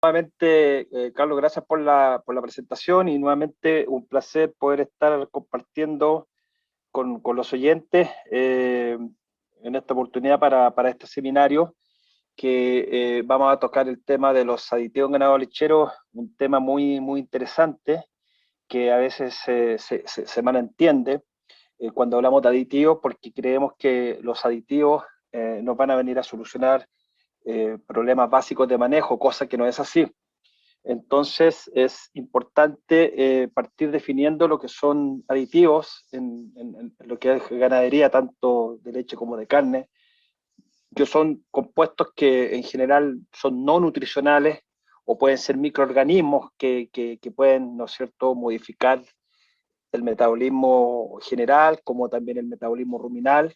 Nuevamente, Carlos, gracias por la presentación y nuevamente un placer poder estar compartiendo con los oyentes en esta oportunidad para este seminario que vamos a tocar el tema de los aditivos en ganado lechero, un tema muy interesante que a veces se malentiende cuando hablamos de aditivos porque creemos que los aditivos nos van a venir a solucionar problemas básicos de manejo, cosa que no es así. Entonces es importante partir definiendo lo que son aditivos en lo que es ganadería, tanto de leche como de carne, que son compuestos que en general son no nutricionales o pueden ser microorganismos que pueden, ¿no es cierto?, modificar el metabolismo general como también el metabolismo ruminal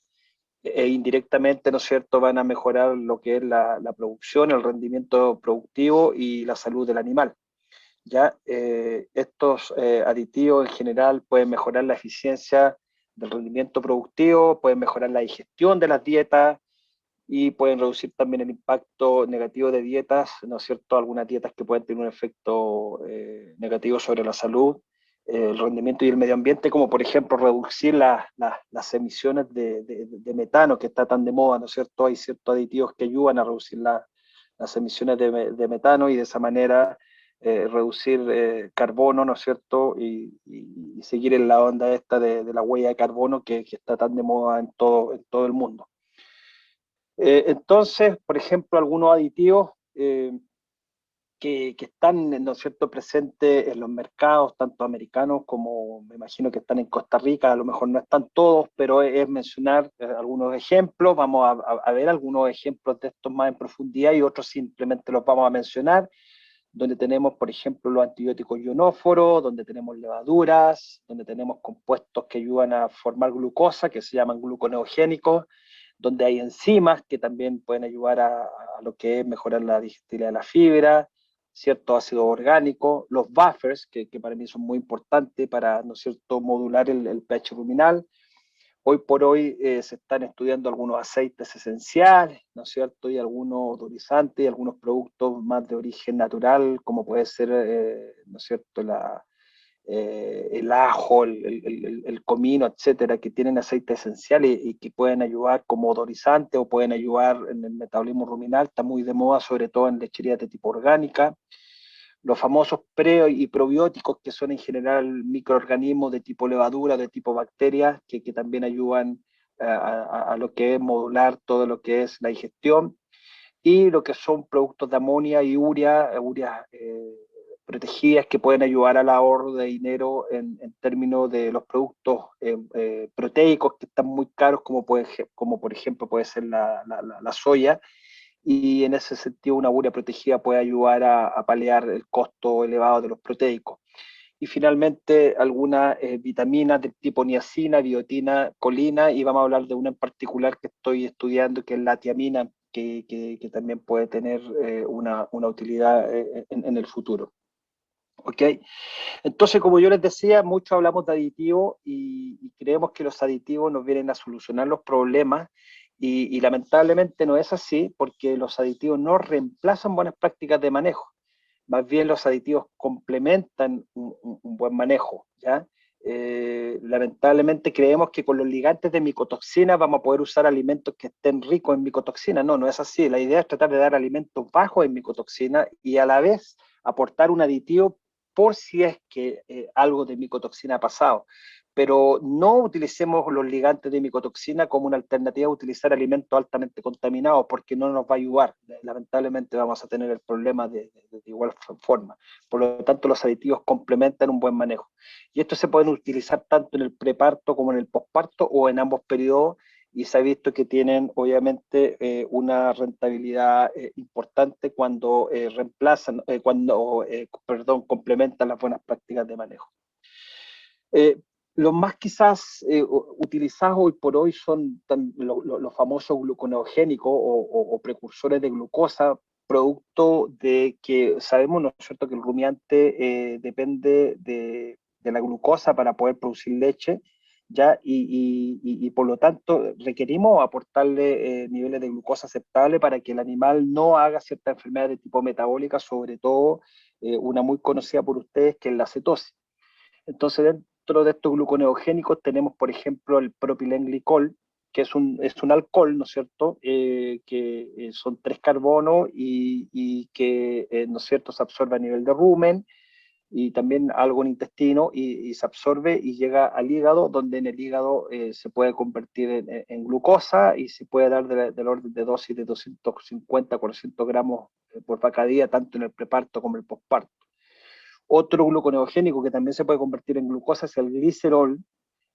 e indirectamente, ¿no es cierto?, van a mejorar lo que es la producción, el rendimiento productivo y la salud del animal. ¿Ya? Estos aditivos en general pueden mejorar la eficiencia del rendimiento productivo, pueden mejorar la digestión de las dietas y pueden reducir también el impacto negativo de dietas, ¿no es cierto? Algunas dietas que pueden tener un efecto negativo sobre la salud, el rendimiento y el medio ambiente, como por ejemplo reducir las emisiones de metano que está tan de moda, ¿no es cierto? Hay ciertos aditivos que ayudan a reducir las emisiones de metano y de esa manera reducir carbono, ¿no es cierto? Y seguir en la onda esta de la huella de carbono que está tan de moda en todo el mundo. Entonces, por ejemplo, algunos aditivos que están, ¿no es cierto?, presentes en los mercados, tanto americanos como me imagino que están en Costa Rica, a lo mejor no están todos, pero es mencionar algunos ejemplos, vamos a ver algunos ejemplos de estos más en profundidad y otros simplemente los vamos a mencionar, donde tenemos, por ejemplo, los antibióticos ionóforos, donde tenemos levaduras, donde tenemos compuestos que ayudan a formar glucosa, que se llaman gluconeogénicos, donde hay enzimas que también pueden ayudar a lo que es mejorar la digestibilidad de la fibra, ciertos ácidos orgánicos, los buffers, que para mí son muy importantes para, ¿no es cierto?, modular el pH ruminal. Hoy por hoy se están estudiando algunos aceites esenciales, ¿no es cierto?, y algunos odorizantes y algunos productos más de origen natural, como puede ser, ¿no es cierto?, el ajo, el comino, etcétera, que tienen aceite esencial y que pueden ayudar como odorizante o pueden ayudar en el metabolismo ruminal. Está muy de moda, sobre todo en lecherías de tipo orgánica. Los famosos pre y probióticos, que son en general microorganismos de tipo levadura, de tipo bacterias, que también ayudan a lo que es modular todo lo que es la digestión, y lo que son productos de amonia y urea protegidas que pueden ayudar al ahorro de dinero en términos de los productos proteicos que están muy caros, como por ejemplo puede ser la soya, y en ese sentido una urea protegida puede ayudar a paliar el costo elevado de los proteicos. Y finalmente algunas vitaminas del tipo niacina, biotina, colina, y vamos a hablar de una en particular que estoy estudiando, que es la tiamina, que también puede tener una utilidad en el futuro. ¿Ok? Entonces, como yo les decía, mucho hablamos de aditivos y creemos que los aditivos nos vienen a solucionar los problemas y lamentablemente no es así porque los aditivos no reemplazan buenas prácticas de manejo. Más bien los aditivos complementan un buen manejo, ¿ya? Lamentablemente creemos que con los ligantes de micotoxina vamos a poder usar alimentos que estén ricos en micotoxina. No, no es así. La idea es tratar de dar alimentos bajos en micotoxina y a la vez aportar un aditivo por si es que algo de micotoxina ha pasado. Pero no utilicemos los ligantes de micotoxina como una alternativa a utilizar alimentos altamente contaminados porque no nos va a ayudar. Lamentablemente vamos a tener el problema de igual forma. Por lo tanto, los aditivos complementan un buen manejo. Y estos se pueden utilizar tanto en el preparto como en el posparto o en ambos periodos y se ha visto que tienen obviamente una rentabilidad importante cuando reemplazan, perdón, complementan las buenas prácticas de manejo. Los más quizás utilizados hoy por hoy son los famosos gluconeogénicos o precursores de glucosa, producto de que sabemos, ¿no es cierto?, que el rumiante depende de la glucosa para poder producir leche ¿ya? Y por lo tanto requerimos aportarle niveles de glucosa aceptable para que el animal no haga ciertas enfermedades de tipo metabólica, sobre todo una muy conocida por ustedes que es la cetosis. Entonces, dentro de estos gluconeogénicos tenemos, por ejemplo, el propilenglicol, que es un alcohol, ¿no es cierto?, que son 3 carbonos y que, ¿no es cierto?, se absorbe a nivel de rumen y también algo en intestino y se absorbe y llega al hígado, donde en el hígado se puede convertir en glucosa y se puede dar del orden de dosis de 250 a 400 gramos por vaca día, tanto en el preparto como en el posparto. Otro gluconeogénico que también se puede convertir en glucosa es el glicerol,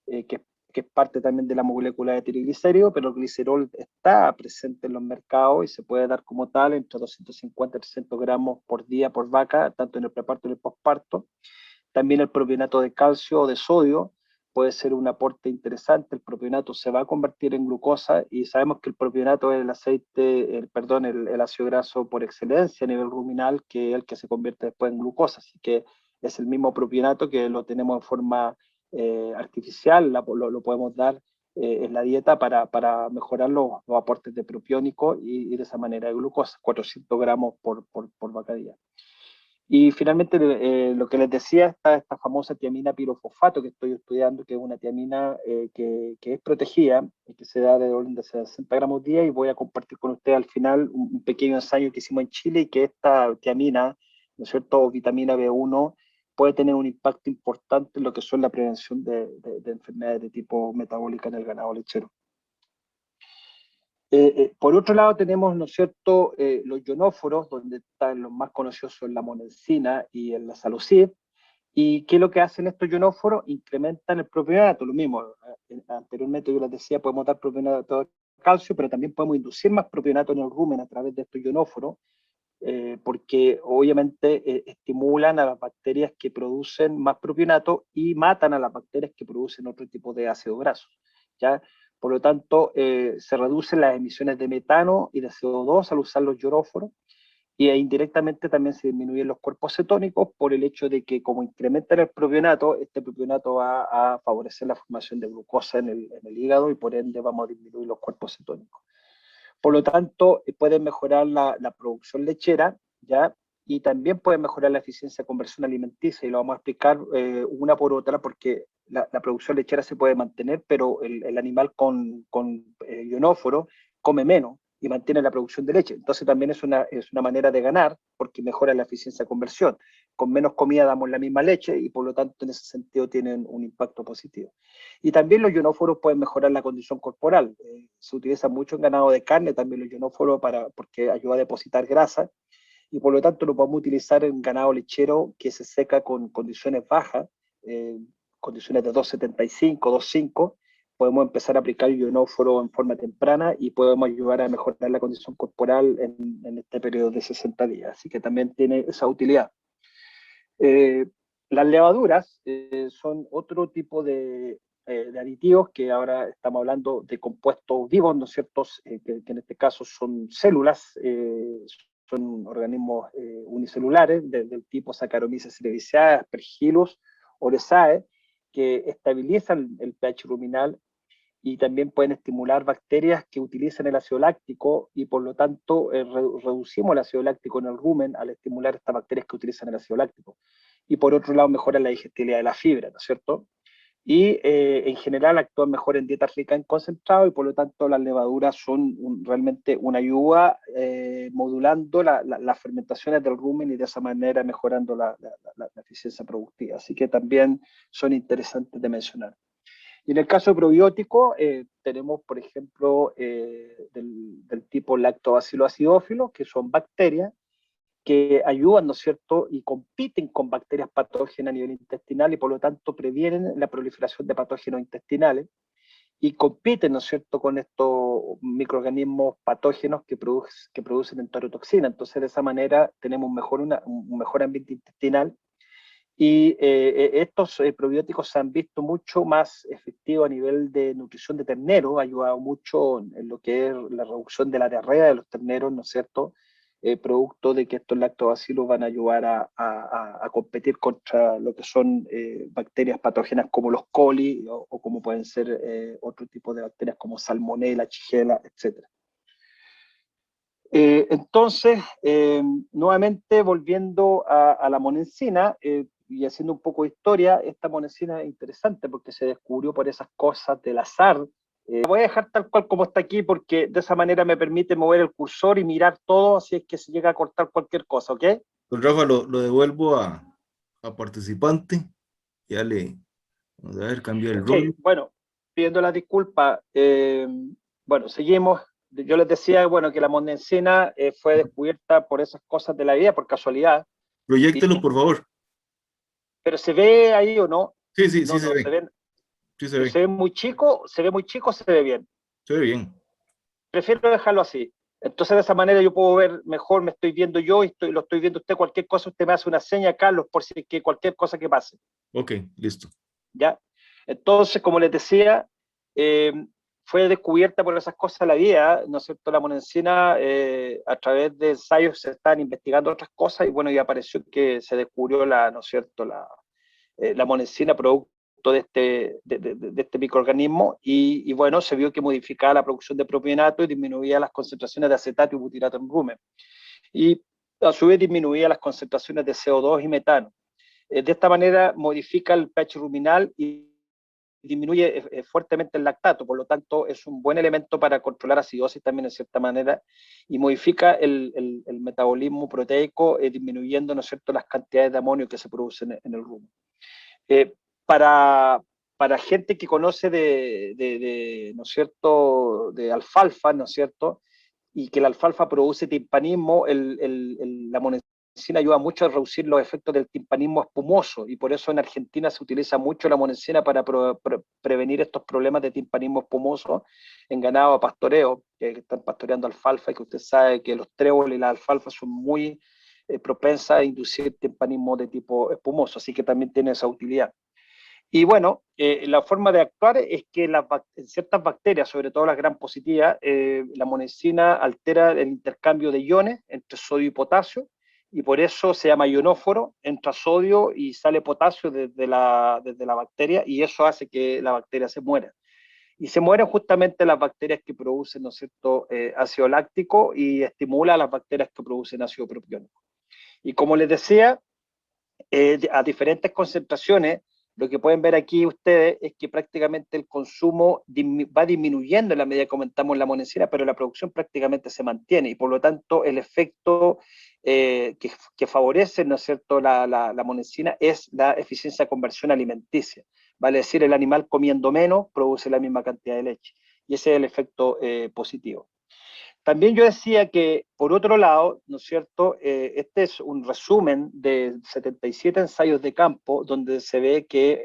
eh, que, que, es parte también de la molécula de triglicéridos, pero el glicerol está presente en los mercados y se puede dar como tal entre 250 y 300 gramos por día por vaca, tanto en el preparto y en el posparto. También el propionato de calcio o de sodio puede ser un aporte interesante. El propionato se va a convertir en glucosa y sabemos que el propionato es el aceite, el ácido graso por excelencia a nivel ruminal, que es el que se convierte después en glucosa. Así que es el mismo propionato que lo tenemos en forma artificial, lo podemos dar en la dieta para mejorar los aportes de propiónico y de esa manera de glucosa, 400 gramos por vaca día. Y finalmente, lo que les decía, está esta famosa tiamina pirofosfato que estoy estudiando, que es una tiamina que es protegida y que se da de orden de 60 gramos día, y voy a compartir con ustedes al final un pequeño ensayo que hicimos en Chile y que esta tiamina, ¿no es cierto?, o vitamina B1, puede tener un impacto importante en lo que son la prevención de enfermedades de tipo metabólica en el ganado lechero. Por otro lado tenemos, ¿no es cierto?, los ionóforos, donde están los más conocidos son la monensina y la salucid. ¿Y qué es lo que hacen estos ionóforos? Incrementan el propionato, lo mismo. Anteriormente yo les decía, podemos dar propionato de calcio, pero también podemos inducir más propionato en el rumen a través de estos ionóforos, porque obviamente estimulan a las bacterias que producen más propionato y matan a las bacterias que producen otro tipo de ácido graso, ¿ya? Por lo tanto, se reducen las emisiones de metano y de CO2 al usar los ionóforos, y indirectamente también se disminuyen los cuerpos cetónicos por el hecho de que como incrementan el propionato, este propionato va a favorecer la formación de glucosa en el hígado y por ende vamos a disminuir los cuerpos cetónicos. Por lo tanto, pueden mejorar la producción lechera, ¿ya? Y también pueden mejorar la eficiencia de conversión alimenticia, y lo vamos a explicar una por otra, porque la producción lechera se puede mantener, pero el animal con ionóforo come menos y mantiene la producción de leche. Entonces también es una manera de ganar, porque mejora la eficiencia de conversión. Con menos comida damos la misma leche y por lo tanto en ese sentido tienen un impacto positivo. Y también los ionóforos pueden mejorar la condición corporal. Se utiliza mucho en ganado de carne también los ionóforos porque ayuda a depositar grasa, y por lo tanto lo podemos utilizar en ganado lechero que se seca con condiciones bajas, eh, condiciones de 2,75, 2,5. Podemos empezar a aplicar ionóforo en forma temprana y podemos ayudar a mejorar la condición corporal en este periodo de 60 días. Así que también tiene esa utilidad. Eh, las levaduras son otro tipo de aditivos, que ahora estamos hablando de compuestos vivos, ¿no es cierto?, que en este caso son células, son organismos unicelulares del tipo Saccharomyces cerevisiae, Aspergillus oryzae, que estabilizan el pH ruminal y también pueden estimular bacterias que utilizan el ácido láctico, y por lo tanto reducimos el ácido láctico en el rumen al estimular estas bacterias que utilizan el ácido láctico. Y por otro lado mejoran la digestibilidad de la fibra, ¿no es cierto? Y en general actúan mejor en dietas ricas en concentrado, y por lo tanto las levaduras son realmente una ayuda modulando las fermentaciones del rumen y de esa manera mejorando la eficiencia productiva. Así que también son interesantes de mencionar. Y en el caso de probióticos, tenemos, por ejemplo, del tipo lactobacillus acidófilos, que son bacterias que ayudan, ¿no es cierto?, y compiten con bacterias patógenas a nivel intestinal y por lo tanto previenen la proliferación de patógenos intestinales, y compiten, ¿no es cierto?, con estos microorganismos patógenos que producen enterotoxina. Entonces, de esa manera tenemos un mejor ambiente intestinal, y estos probióticos se han visto mucho más efectivos a nivel de nutrición de ternero, ha ayudado mucho en lo que es la reducción de la diarrea de los terneros, ¿no es cierto? producto de que estos lactobacilos van a ayudar a competir contra lo que son bacterias patógenas como los coli o como pueden ser otro tipo de bacterias como salmonella, shigella, etc. Entonces, nuevamente volviendo a la monensina y haciendo un poco de historia, esta monensina es interesante porque se descubrió por esas cosas del azar. Voy a dejar tal cual como está aquí porque de esa manera me permite mover el cursor y mirar todo si es que se llega a cortar cualquier cosa, ¿ok? Pues Rafa, lo devuelvo a participante. Ya vamos a ver, cambiar el Ok, rol. bueno, pidiendo la disculpa, bueno, seguimos. Yo les decía, bueno, que la monensina fue descubierta por esas cosas de la vida, por casualidad, y, Proyéctelo, por favor. pero ¿se ve ahí o no? Sí, sí, No, sí se no se ve. ven, Sí se pero ve. se ve muy chico, se ve muy chico, se ve bien. Se ve bien. Prefiero dejarlo así. Entonces de esa manera yo puedo ver mejor, me estoy viendo yo y lo estoy viendo usted, cualquier cosa, usted me hace una seña, Carlos, por si que cualquier cosa que pase. Ok, listo. ¿Ya? Entonces, como les decía, eh, fue descubierta por esas cosas la vida, ¿no es cierto? La monensina, a través de ensayos se están investigando otras cosas y bueno, y apareció que se descubrió ¿no es cierto? La monensina producto de este microorganismo y bueno, se vio que modificaba la producción de propionato y disminuía las concentraciones de acetato y butirato en rumen. Y a su vez disminuía las concentraciones de CO2 y metano. De esta manera modifica el pH ruminal y disminuye fuertemente el lactato, por lo tanto es un buen elemento para controlar acidosis también en cierta manera y modifica el metabolismo proteico disminuyendo, ¿no es cierto?, las cantidades de amonio que se producen en el rumen. Eh, para, para gente que conoce ¿no es cierto?, de alfalfa, ¿no es cierto?, y que la alfalfa produce timpanismo, la monensina ayuda mucho a reducir los efectos del timpanismo espumoso y por eso en Argentina se utiliza mucho la monensina para prevenir estos problemas de timpanismo espumoso en ganado a pastoreo, que están pastoreando alfalfa y que usted sabe que los tréboles y la alfalfa son muy propensas a inducir timpanismo de tipo espumoso, así que también tiene esa utilidad. Y bueno, la forma de actuar es que en ciertas bacterias, sobre todo las gram positivas, la monensina altera el intercambio de iones entre sodio y potasio, y por eso se llama ionóforo, entra sodio y sale potasio desde la bacteria, y eso hace que la bacteria se muera. Y se mueren justamente las bacterias que producen, ¿no es cierto?, ácido láctico y estimula a las bacterias que producen ácido propiónico. Y como les decía, a diferentes concentraciones, lo que pueden ver aquí ustedes es que prácticamente el consumo va disminuyendo en la medida que aumentamos la monensina, pero la producción prácticamente se mantiene y por lo tanto el efecto que favorece, ¿no es cierto?, la monensina es la eficiencia de conversión alimenticia. Vale decir, el animal comiendo menos produce la misma cantidad de leche y ese es el efecto positivo. También yo decía que, por otro lado, ¿no es cierto?, este es un resumen de 77 ensayos de campo donde se ve que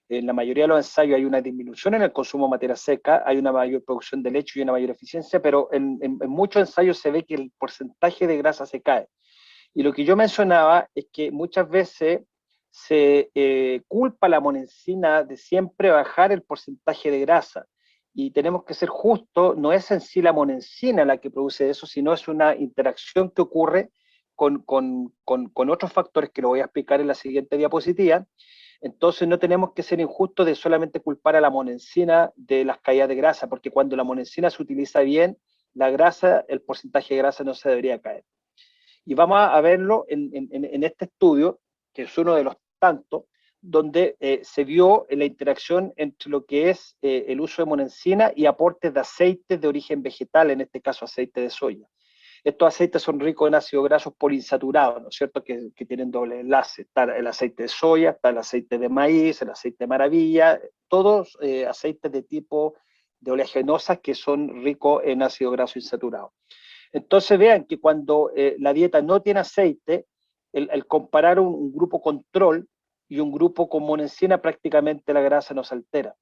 en la mayoría de los ensayos hay una disminución en el consumo de materia seca, hay una mayor producción de leche y una mayor eficiencia, pero en muchos ensayos se ve que el porcentaje de grasa se cae. Y lo que yo mencionaba es que muchas veces se culpa a la monensina de siempre bajar el porcentaje de grasa. Y tenemos que ser justos, no es en sí la monensina la que produce eso, sino es una interacción que ocurre con otros factores que lo voy a explicar en la siguiente diapositiva. Entonces no tenemos que ser injustos de solamente culpar a la monensina de las caídas de grasa, porque cuando la monensina se utiliza bien, la grasa, el porcentaje de grasa no se debería caer. Y vamos a verlo en este estudio, que es uno de los tantos, donde se vio la interacción entre lo que es el uso de monensina y aportes de aceites de origen vegetal, en este caso aceite de soya. Estos aceites son ricos en ácidos grasos poliinsaturados, ¿no es cierto?, que tienen doble enlace. Está el aceite de soya, está el aceite de maíz, el aceite de maravilla, todos aceites de tipo de oleaginosas que son ricos en ácido graso insaturado. Entonces vean que cuando la dieta no tiene aceite, el comparar un grupo control y un grupo con monensina, prácticamente la grasa no se altera.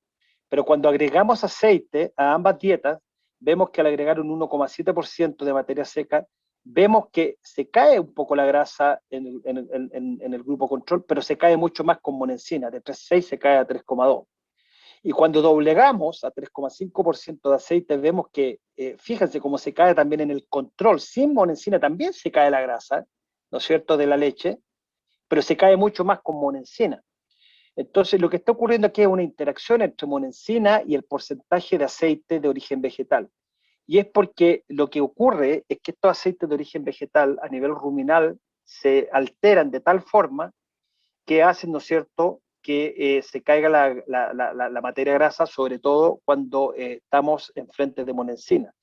Pero cuando agregamos aceite a ambas dietas, vemos que al agregar un 1,7% de materia seca, vemos que se cae un poco la grasa en el grupo control, pero se cae mucho más con monensina, de 3,6 se cae a 3,2. Y cuando doblegamos a 3,5% de aceite, vemos que, fíjense cómo se cae también en el control. Sin monensina también se cae la grasa, ¿no es cierto?, de la leche, pero se cae mucho más con monensina. Entonces, lo que está ocurriendo aquí es una interacción entre monensina y el porcentaje de aceite de origen vegetal. Y es porque lo que ocurre es que estos aceites de origen vegetal a nivel ruminal se alteran de tal forma que hacen, ¿no es cierto?, que se caiga la materia grasa, sobre todo cuando estamos en frente de monensina.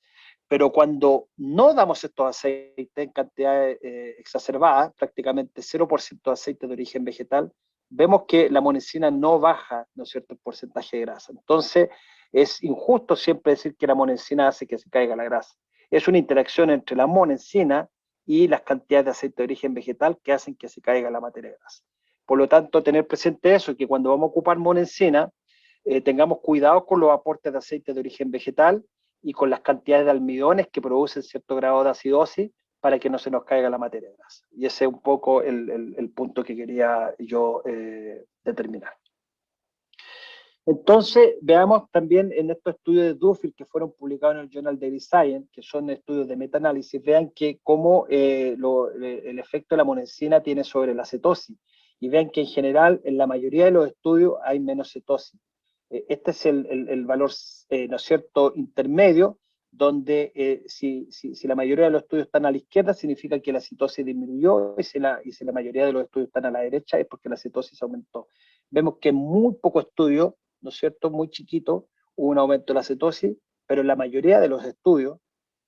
Pero cuando no damos estos aceites en cantidades exacerbadas, prácticamente 0% de aceite de origen vegetal, vemos que la monensina no baja, ¿no es cierto?, el porcentaje de grasa. Entonces, es injusto siempre decir que la monensina hace que se caiga la grasa. Es una interacción entre la monensina y las cantidades de aceite de origen vegetal que hacen que se caiga la materia grasa. Por lo tanto, tener presente eso, que cuando vamos a ocupar monensina, tengamos cuidado con los aportes de aceite de origen vegetal y con las cantidades de almidones que producen cierto grado de acidosis para que no se nos caiga la materia grasa. Y ese es un poco el punto que quería yo determinar. Entonces, veamos también en estos estudios de Duffield que fueron publicados en el Journal Daily Science, que son estudios de metaanálisis, vean que cómo el efecto de la monensina tiene sobre la cetosis. Y vean que en general, en la mayoría de los estudios hay menos cetosis. Este es el valor, ¿no es cierto?, intermedio, donde si la mayoría de los estudios están a la izquierda, significa que la cetosis disminuyó, y si la mayoría de los estudios están a la derecha, es porque la cetosis aumentó. Vemos que en muy pocos estudios, ¿no es cierto?, muy chiquito, hubo un aumento de la cetosis, pero en la mayoría de los estudios,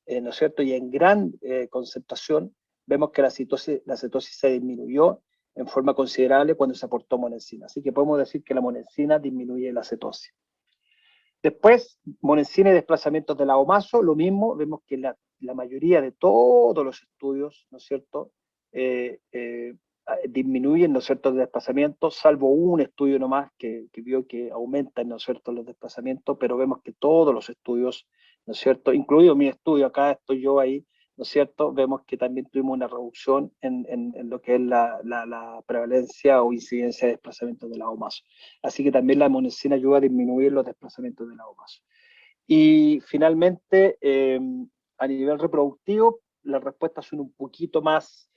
¿no es cierto?, y en gran concentración, vemos que la cetosis se disminuyó en forma considerable cuando se aportó monensina. Así que podemos decir que la monensina disminuye la cetosis. Después, monensina y desplazamientos de lagomazo, lo mismo, vemos que la mayoría de todos los estudios, ¿no es cierto?, disminuyen, ¿no es cierto?, el desplazamiento, salvo un estudio nomás que vio que aumentan, ¿no es cierto?, los desplazamientos, pero vemos que todos los estudios, ¿no es cierto?, incluido mi estudio, acá estoy yo ahí, ¿no es cierto?, vemos que también tuvimos una reducción en lo que es la prevalencia o incidencia de desplazamientos de lagomazo. Así que también la monensina ayuda a disminuir los desplazamientos de lagomazo. Y finalmente, a nivel reproductivo, las respuestas son un poquito más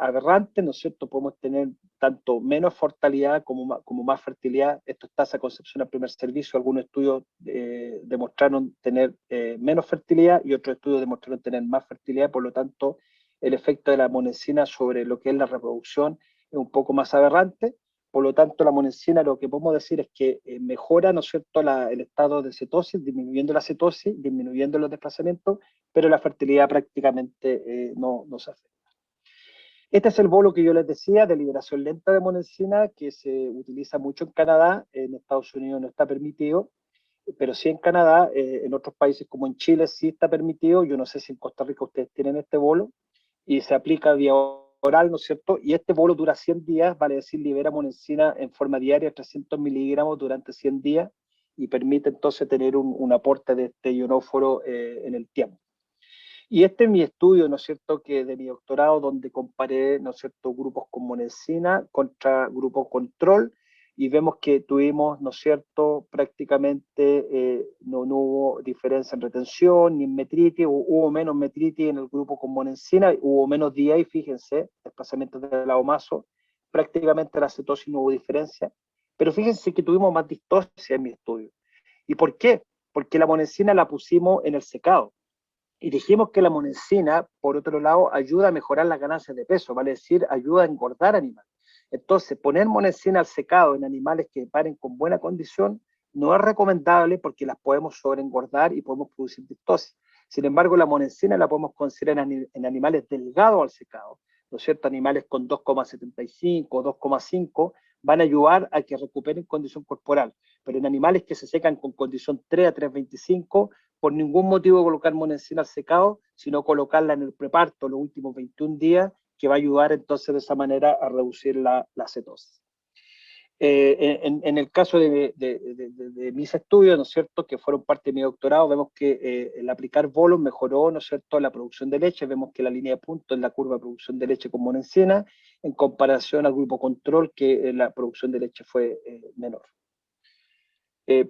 aberrantes, ¿no es cierto? Podemos tener tanto menos fertilidad como más fertilidad. Esto es tasa de concepción al primer servicio. Algunos estudios demostraron tener menos fertilidad y otros estudios demostraron tener más fertilidad. Por lo tanto, el efecto de la monensina sobre lo que es la reproducción es un poco más aberrante. Por lo tanto, la monensina, lo que podemos decir es que mejora, ¿no es cierto?, el estado de cetosis, disminuyendo la cetosis, disminuyendo los desplazamientos, pero la fertilidad prácticamente no se afecta. Este es el bolo que yo les decía, de liberación lenta de monensina, que se utiliza mucho en Canadá. En Estados Unidos no está permitido, pero sí en Canadá. En otros países como en Chile sí está permitido. Yo no sé si en Costa Rica ustedes tienen este bolo, y se aplica vía oral, ¿no es cierto? Y este bolo dura 100 días, vale decir, libera monensina en forma diaria, 300 miligramos durante 100 días, y permite entonces tener un aporte de este ionóforo en el tiempo. Y este es mi estudio, ¿no es cierto?, que de mi doctorado, donde comparé, ¿no es cierto?, grupos con monensina contra grupos control, y vemos que tuvimos, ¿no es cierto?, prácticamente no hubo diferencia en retención ni en metritis, hubo menos metritis en el grupo con monensina, hubo menos DI, fíjense, desplazamientos de lagomazo, prácticamente la cetosis no hubo diferencia, pero fíjense que tuvimos más distosia en mi estudio. ¿Y por qué? Porque la monensina la pusimos en el secado. Y dijimos que la monensina, por otro lado, ayuda a mejorar las ganancias de peso, vale decir, ayuda a engordar animales. Entonces, poner monensina al secado en animales que paren con buena condición no es recomendable porque las podemos sobreengordar y podemos producir distosis. Sin embargo, la monensina la podemos considerar en animales delgados al secado, ¿no es cierto? Animales con 2,75, 2,5 van a ayudar a que recuperen condición corporal, pero en animales que se secan con condición 3 a 3,25, por ningún motivo colocar monensina al secado, sino colocarla en el preparto los últimos 21 días, que va a ayudar entonces de esa manera a reducir la cetosis. En el caso de mis estudios, ¿no es cierto?, que fueron parte de mi doctorado, vemos que el aplicar bolos mejoró, ¿no es cierto?, la producción de leche. Vemos que la línea de punto es la curva de producción de leche con monensina, en comparación al grupo control, que la producción de leche fue menor.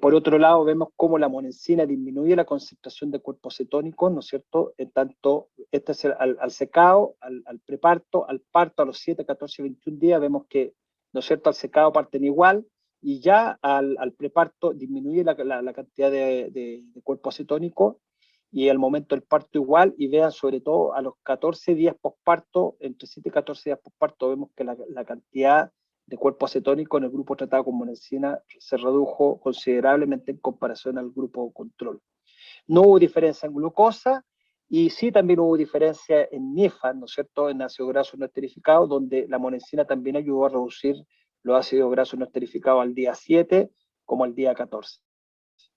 Por otro lado, vemos cómo la monensina disminuye la concentración de cuerpos cetónicos, ¿no es cierto? En tanto, este es al secado, al preparto, al parto, a los 7, 14, 21 días, vemos que, ¿no es cierto?, al secado parten igual, y ya al preparto disminuye la cantidad de cuerpos cetónicos, y al momento del parto igual, y vean sobre todo a los 14 días posparto, entre 7 y 14 días posparto, vemos que la cantidad de cuerpo acetónico en el grupo tratado con monensina se redujo considerablemente en comparación al grupo control. No hubo diferencia en glucosa y sí también hubo diferencia en NIFA, ¿no es cierto?, en ácido graso no esterificado, donde la monensina también ayudó a reducir los ácidos grasos no esterificados al día 7 como al día 14.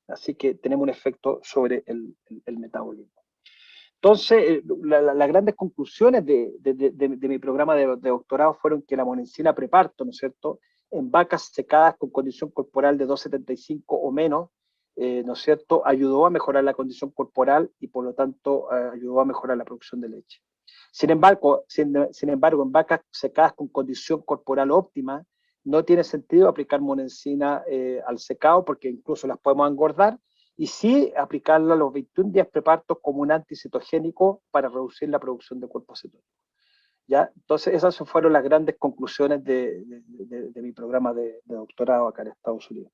Así que tenemos un efecto sobre el metabolismo. Entonces, las grandes conclusiones de mi programa de doctorado fueron que la monensina preparto, ¿no es cierto?, en vacas secadas con condición corporal de 2,75 o menos, ¿no es cierto?, ayudó a mejorar la condición corporal y por lo tanto ayudó a mejorar la producción de leche. Sin embargo, en vacas secadas con condición corporal óptima, no tiene sentido aplicar monensina al secado porque incluso las podemos engordar, y sí aplicarla a los 21 días prepartos como un anticetogénico para reducir la producción de cuerpos cetónicos. ¿Ya? Entonces esas fueron las grandes conclusiones de mi programa de doctorado acá en Estados Unidos.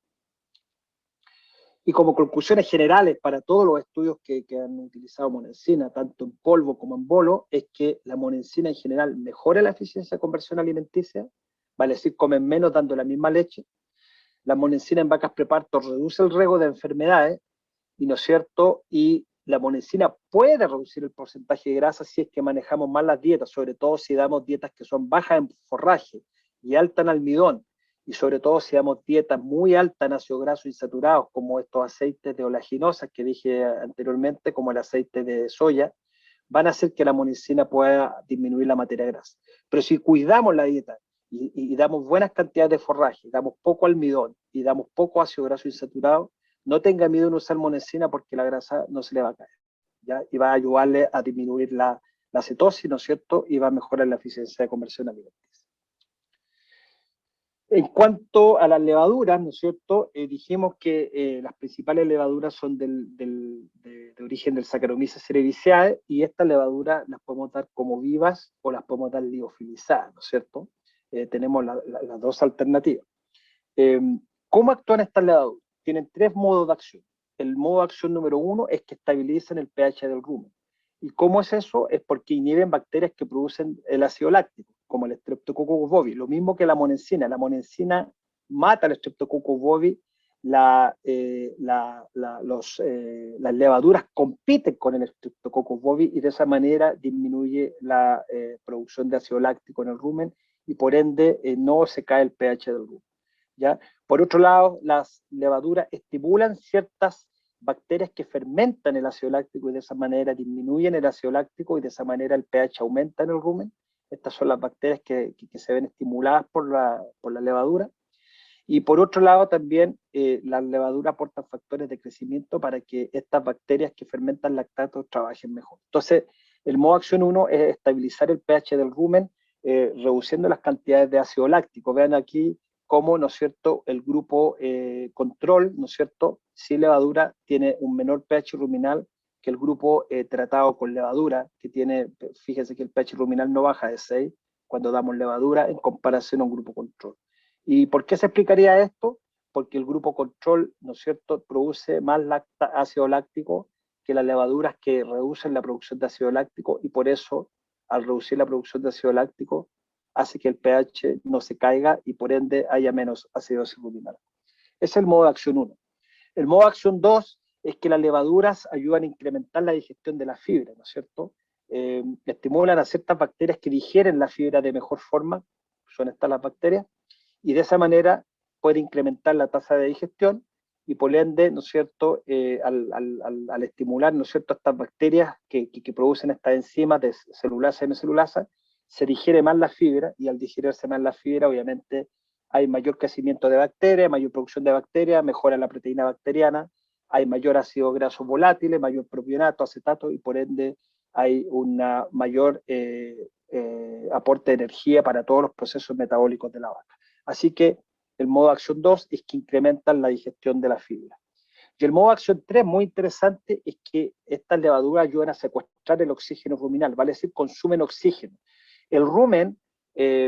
Y como conclusiones generales para todos los estudios que han utilizado monensina, tanto en polvo como en bolo, es que la monensina en general mejora la eficiencia de conversión alimenticia, vale decir, comen menos dando la misma leche. La monensina en vacas preparto reduce el riesgo de enfermedades, y no es cierto, y la monensina puede reducir el porcentaje de grasa si es que manejamos mal las dietas, sobre todo si damos dietas que son bajas en forraje y altas en almidón, y sobre todo si damos dietas muy altas en ácidos grasos insaturados, como estos aceites de oleaginosas que dije anteriormente, como el aceite de soya, van a hacer que la monensina pueda disminuir la materia grasa. Pero si cuidamos la dieta y damos buenas cantidades de forraje, damos poco almidón y damos poco ácido graso insaturado, no tenga miedo en usar monensina porque la grasa no se le va a caer, ¿ya? Y va a ayudarle a disminuir la cetosis, ¿no es cierto? Y va a mejorar la eficiencia de conversión alimenticia. En cuanto a las levaduras, ¿no es cierto? Dijimos que las principales levaduras son de origen del Saccharomyces cerevisiae, y estas levaduras las podemos dar como vivas o las podemos dar liofilizadas, ¿no es cierto? Tenemos las dos alternativas. ¿Cómo actúan estas levaduras? Tienen tres modos de acción. El modo de acción número 1 es que estabilizan el pH del rumen. ¿Y cómo es eso? Es porque inhiben bacterias que producen el ácido láctico, como el Streptococcus bovis. Lo mismo que la monensina. La monensina mata al Streptococcus bovis. Las levaduras compiten con el Streptococcus bovis y de esa manera disminuye la producción de ácido láctico en el rumen y por ende no se cae el pH del rumen. ¿Ya? Por otro lado, las levaduras estimulan ciertas bacterias que fermentan el ácido láctico y de esa manera disminuyen el ácido láctico y de esa manera el pH aumenta en el rumen. Estas son las bacterias que se ven estimuladas por la levadura. Y por otro lado también las levaduras aportan factores de crecimiento para que estas bacterias que fermentan lactatos trabajen mejor. Entonces, el modo acción 1 es estabilizar el pH del rumen, reduciendo las cantidades de ácido láctico. Vean aquí cómo, ¿no es cierto?, el grupo control, ¿no es cierto?, sin levadura tiene un menor pH ruminal que el grupo tratado con levadura, que tiene, fíjense que el pH ruminal no baja de 6 cuando damos levadura en comparación a un grupo control. ¿Y por qué se explicaría esto? Porque el grupo control, ¿no es cierto?, produce más ácido láctico que las levaduras que reducen la producción de ácido láctico, y por eso, al reducir la producción de ácido láctico, hace que el pH no se caiga y por ende haya menos acidosis ruminal. Ese es el modo de acción 1. El modo de acción 2 es que las levaduras ayudan a incrementar la digestión de la fibra, ¿no es cierto? Estimulan a ciertas bacterias que digieren la fibra de mejor forma, son estas las bacterias, y de esa manera puede incrementar la tasa de digestión y por ende, ¿no es cierto?, al estimular, ¿no es cierto?, estas bacterias que producen estas enzimas de celulasa y hemicelulasa, se digiere más la fibra, y al digerirse más la fibra, obviamente, hay mayor crecimiento de bacterias, mayor producción de bacterias, mejora la proteína bacteriana, hay mayor ácido graso volátil, mayor propionato, acetato, y por ende hay una mayor aporte de energía para todos los procesos metabólicos de la vaca. Así que El modo de acción 2 es que incrementan la digestión de la fibra. Y el modo de acción 3, muy interesante, es que estas levaduras ayudan a secuestrar el oxígeno ruminal, vale decir, consumen oxígeno. El rumen,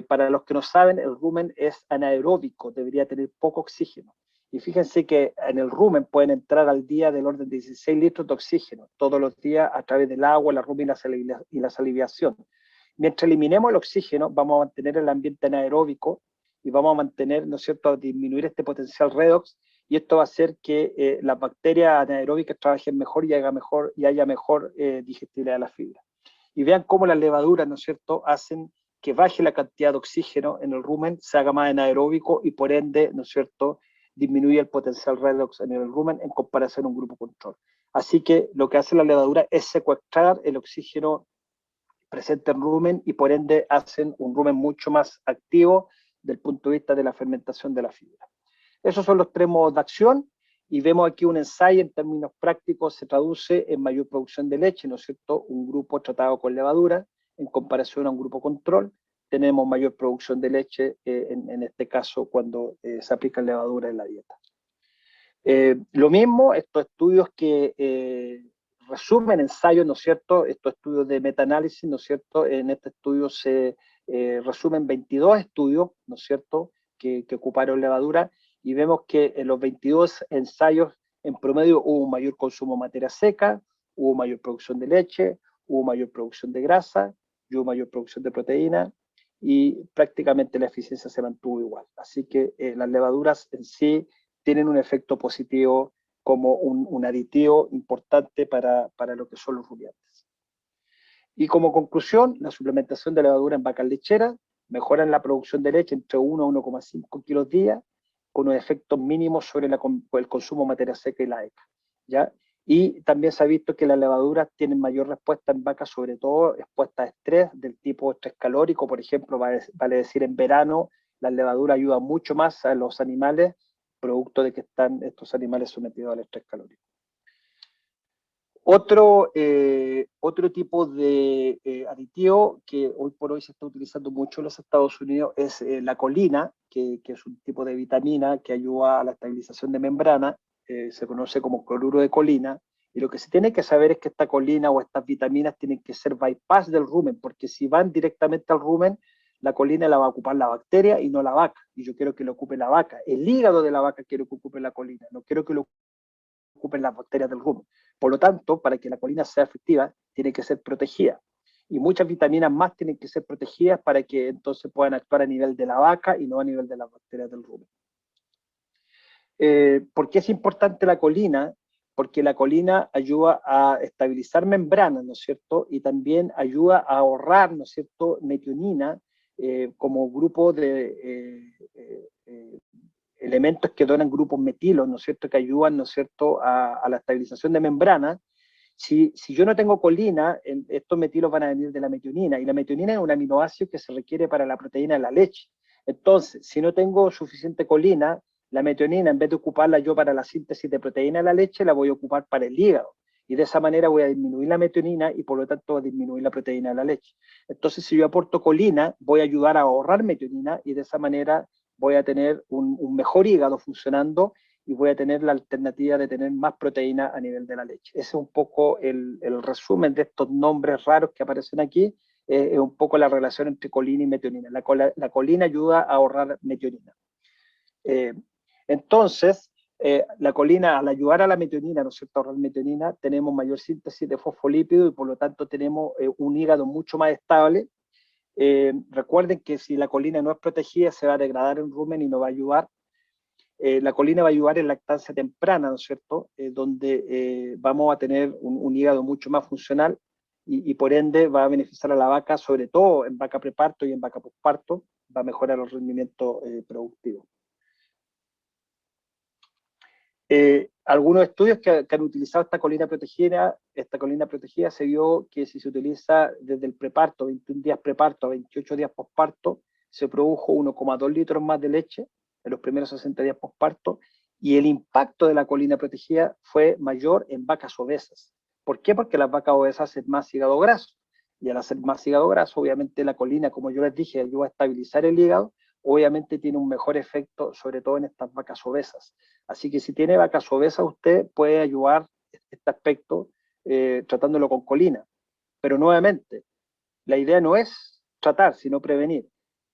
para los que no saben, el rumen es anaeróbico, debería tener poco oxígeno. Y fíjense que en el rumen pueden entrar al día del orden de 16 litros de oxígeno, todos los días a través del agua, la rumen y la salivación. Mientras eliminemos el oxígeno, vamos a mantener el ambiente anaeróbico y vamos a mantener, ¿no es cierto?, a disminuir este potencial redox, y esto va a hacer que las bacterias anaeróbicas trabajen mejor y haya mejor digestibilidad de la fibra. Y vean cómo las levaduras, ¿no es cierto?, hacen que baje la cantidad de oxígeno en el rumen, se haga más anaeróbico y por ende, ¿no es cierto?, disminuye el potencial redox en el rumen en comparación a un grupo control. Así que lo que hace la levadura es secuestrar el oxígeno presente en rumen y por ende hacen un rumen mucho más activo desde el punto de vista de la fermentación de la fibra. Esos son los 3 modos de acción y vemos aquí un ensayo en términos prácticos, se traduce en mayor producción de leche, ¿no es cierto? Un grupo tratado con levadura en comparación a un grupo control, tenemos mayor producción de leche en este caso cuando se aplica levadura en la dieta. Lo mismo, estos estudios que resumen ensayos, ¿no es cierto? Estos estudios de metaanálisis, ¿no es cierto? En este estudio se resumen 22 estudios, ¿no es cierto?, que ocuparon levadura, y vemos que en los 22 ensayos, en promedio, hubo un mayor consumo de materia seca, hubo mayor producción de leche, hubo mayor producción de grasa, y hubo mayor producción de proteína, y prácticamente la eficiencia se mantuvo igual. Así que las levaduras en sí tienen un efecto positivo como un aditivo importante para lo que son los rumiantes. Y como conclusión, la suplementación de levadura en vacas lecheras mejora la producción de leche entre 1 a 1,5 kilos día, con unos efectos mínimos sobre el consumo de materia seca y la ECA, ¿ya? Y también se ha visto que las levaduras tienen mayor respuesta en vacas, sobre todo expuestas a estrés del tipo estrés calórico, por ejemplo, vale decir en verano, la levadura ayuda mucho más a los animales, producto de que están estos animales sometidos al estrés calórico. Otro tipo de aditivo que hoy por hoy se está utilizando mucho en los Estados Unidos es la colina, que es un tipo de vitamina que ayuda a la estabilización de membrana, se conoce como cloruro de colina, y lo que se tiene que saber es que esta colina o estas vitaminas tienen que ser bypass del rumen, porque si van directamente al rumen, la colina la va a ocupar la bacteria y no la vaca, y yo quiero que lo ocupe la vaca. El hígado de la vaca quiero que ocupe la colina, no quiero que lo ocupen las bacterias del rumen. Por lo tanto, para que la colina sea efectiva, tiene que ser protegida. Y muchas vitaminas más tienen que ser protegidas para que entonces puedan actuar a nivel de la vaca y no a nivel de las bacterias del rumen. ¿Por qué es importante la colina? Porque la colina ayuda a estabilizar membranas, ¿no es cierto? Y también ayuda a ahorrar, ¿no es cierto?, metionina como grupo de elementos que donan grupos metilos, ¿no es cierto?, que ayudan, ¿no es cierto?, a la estabilización de membrana. Si yo no tengo colina, estos metilos van a venir de la metionina, y la metionina es un aminoácido que se requiere para la proteína de la leche. Entonces, si no tengo suficiente colina, la metionina, en vez de ocuparla yo para la síntesis de proteína de la leche, la voy a ocupar para el hígado. Y de esa manera voy a disminuir la metionina y por lo tanto a disminuir la proteína de la leche. Entonces, si yo aporto colina, voy a ayudar a ahorrar metionina y de esa manera voy a tener un mejor hígado funcionando y voy a tener la alternativa de tener más proteína a nivel de la leche. Ese es un poco el resumen de estos nombres raros que aparecen aquí, es un poco la relación entre colina y metionina. La colina ayuda a ahorrar metionina. Entonces, la colina, al ayudar a la metionina, ¿no es cierto?, a ahorrar metionina, tenemos mayor síntesis de fosfolípidos y por lo tanto tenemos un hígado mucho más estable. Recuerden que si la colina no es protegida, se va a degradar en rumen y no va a ayudar. La colina va a ayudar en lactancia temprana, ¿no es cierto?, donde vamos a tener un hígado mucho más funcional y por ende va a beneficiar a la vaca, sobre todo en vaca preparto y en vaca posparto, va a mejorar el rendimiento productivo. Algunos estudios que han utilizado esta colina protegida se vio que si se utiliza desde el preparto, 21 días preparto a 28 días posparto, se produjo 1,2 litros más de leche en los primeros 60 días posparto, y el impacto de la colina protegida fue mayor en vacas obesas. ¿Por qué? Porque las vacas obesas hacen más hígado graso, y al hacer más hígado graso, obviamente la colina, como yo les dije, ayuda a estabilizar el hígado, obviamente tiene un mejor efecto, sobre todo en estas vacas obesas. Así que si tiene vacas obesas, usted puede ayudar este aspecto tratándolo con colina. Pero nuevamente, la idea no es tratar, sino prevenir.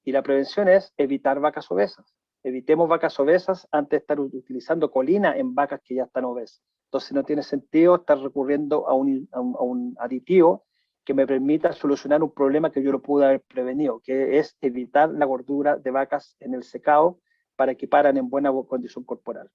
Y la prevención es evitar vacas obesas. Evitemos vacas obesas antes de estar utilizando colina en vacas que ya están obesas. Entonces no tiene sentido estar recurriendo a un aditivo que me permita solucionar un problema que yo lo pude haber prevenido, que es evitar la gordura de vacas en el secado para que paran en buena condición corporal.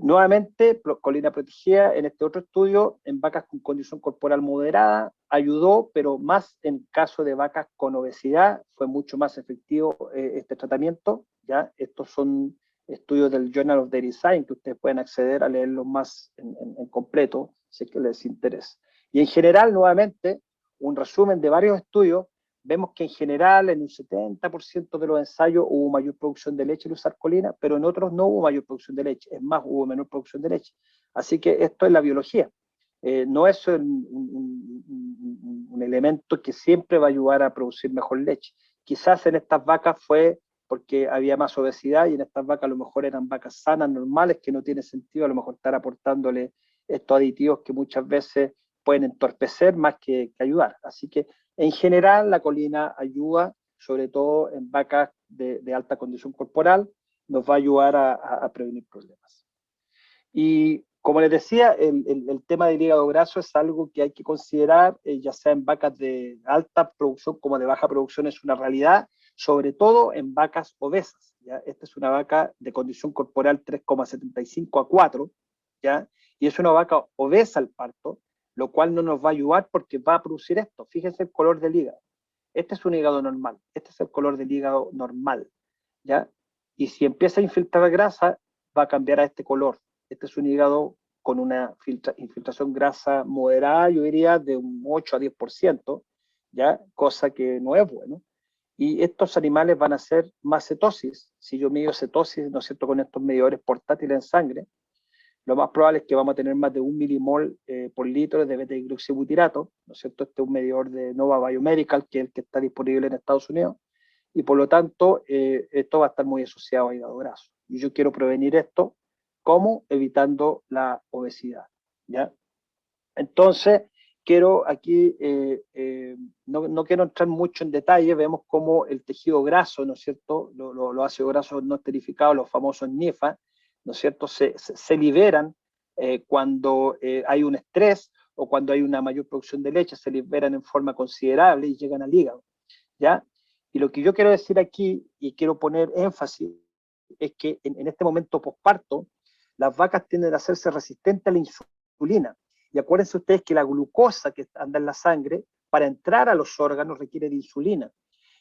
Nuevamente, colina protegida en este otro estudio en vacas con condición corporal moderada ayudó, pero más en caso de vacas con obesidad fue mucho más efectivo este tratamiento. ¿Ya? Estos son estudios del Journal of Dairy Science que ustedes pueden acceder a leerlos más en completo si es que les interesa. Y en general, nuevamente, un resumen de varios estudios. Vemos que en general en un 70% de los ensayos hubo mayor producción de leche al usar colina, pero en otros no hubo mayor producción de leche, es más, hubo menor producción de leche. Así que esto es la biología. No es un elemento que siempre va a ayudar a producir mejor leche. Quizás en estas vacas fue porque había más obesidad y en estas vacas a lo mejor eran vacas sanas, normales, que no tiene sentido a lo mejor estar aportándole estos aditivos que muchas veces pueden entorpecer más que ayudar. Así que en general, la colina ayuda, sobre todo en vacas de alta condición corporal, nos va a ayudar a prevenir problemas. Y como les decía, el tema del hígado graso es algo que hay que considerar, ya sea en vacas de alta producción como de baja producción, es una realidad, sobre todo en vacas obesas. ¿Ya? Esta es una vaca de condición corporal 3,75 a 4, ¿ya? Y es una vaca obesa al parto, lo cual no nos va a ayudar porque va a producir esto. Fíjense el color del hígado. Este es un hígado normal. Este es el color del hígado normal. ¿Ya? Y si empieza a infiltrar grasa, va a cambiar a este color. Este es un hígado con una infiltración grasa moderada, yo diría de un 8 a 10%, ¿ya? Cosa que no es bueno. Y estos animales van a hacer más cetosis. Si yo mido cetosis, ¿no es cierto?, con estos medidores portátiles en sangre, lo más probable es que vamos a tener más de 1 milimol por litro de beta-hidroxibutirato, ¿no es cierto? Este es un medidor de Nova Biomedical, que es el que está disponible en Estados Unidos, y por lo tanto, esto va a estar muy asociado a hígado graso. Y yo quiero prevenir esto, ¿cómo? Evitando la obesidad, ¿ya? Entonces, quiero aquí, no quiero entrar mucho en detalle, vemos cómo el tejido graso, ¿no es cierto?, los ácidos grasos no esterificados, los famosos NIFA, ¿no es cierto?, se liberan cuando hay un estrés o cuando hay una mayor producción de leche, se liberan en forma considerable y llegan al hígado, ¿ya? Y lo que yo quiero decir aquí, y quiero poner énfasis, es que en este momento posparto, las vacas tienden a hacerse resistentes a la insulina. Y acuérdense ustedes que la glucosa que anda en la sangre, para entrar a los órganos requiere de insulina.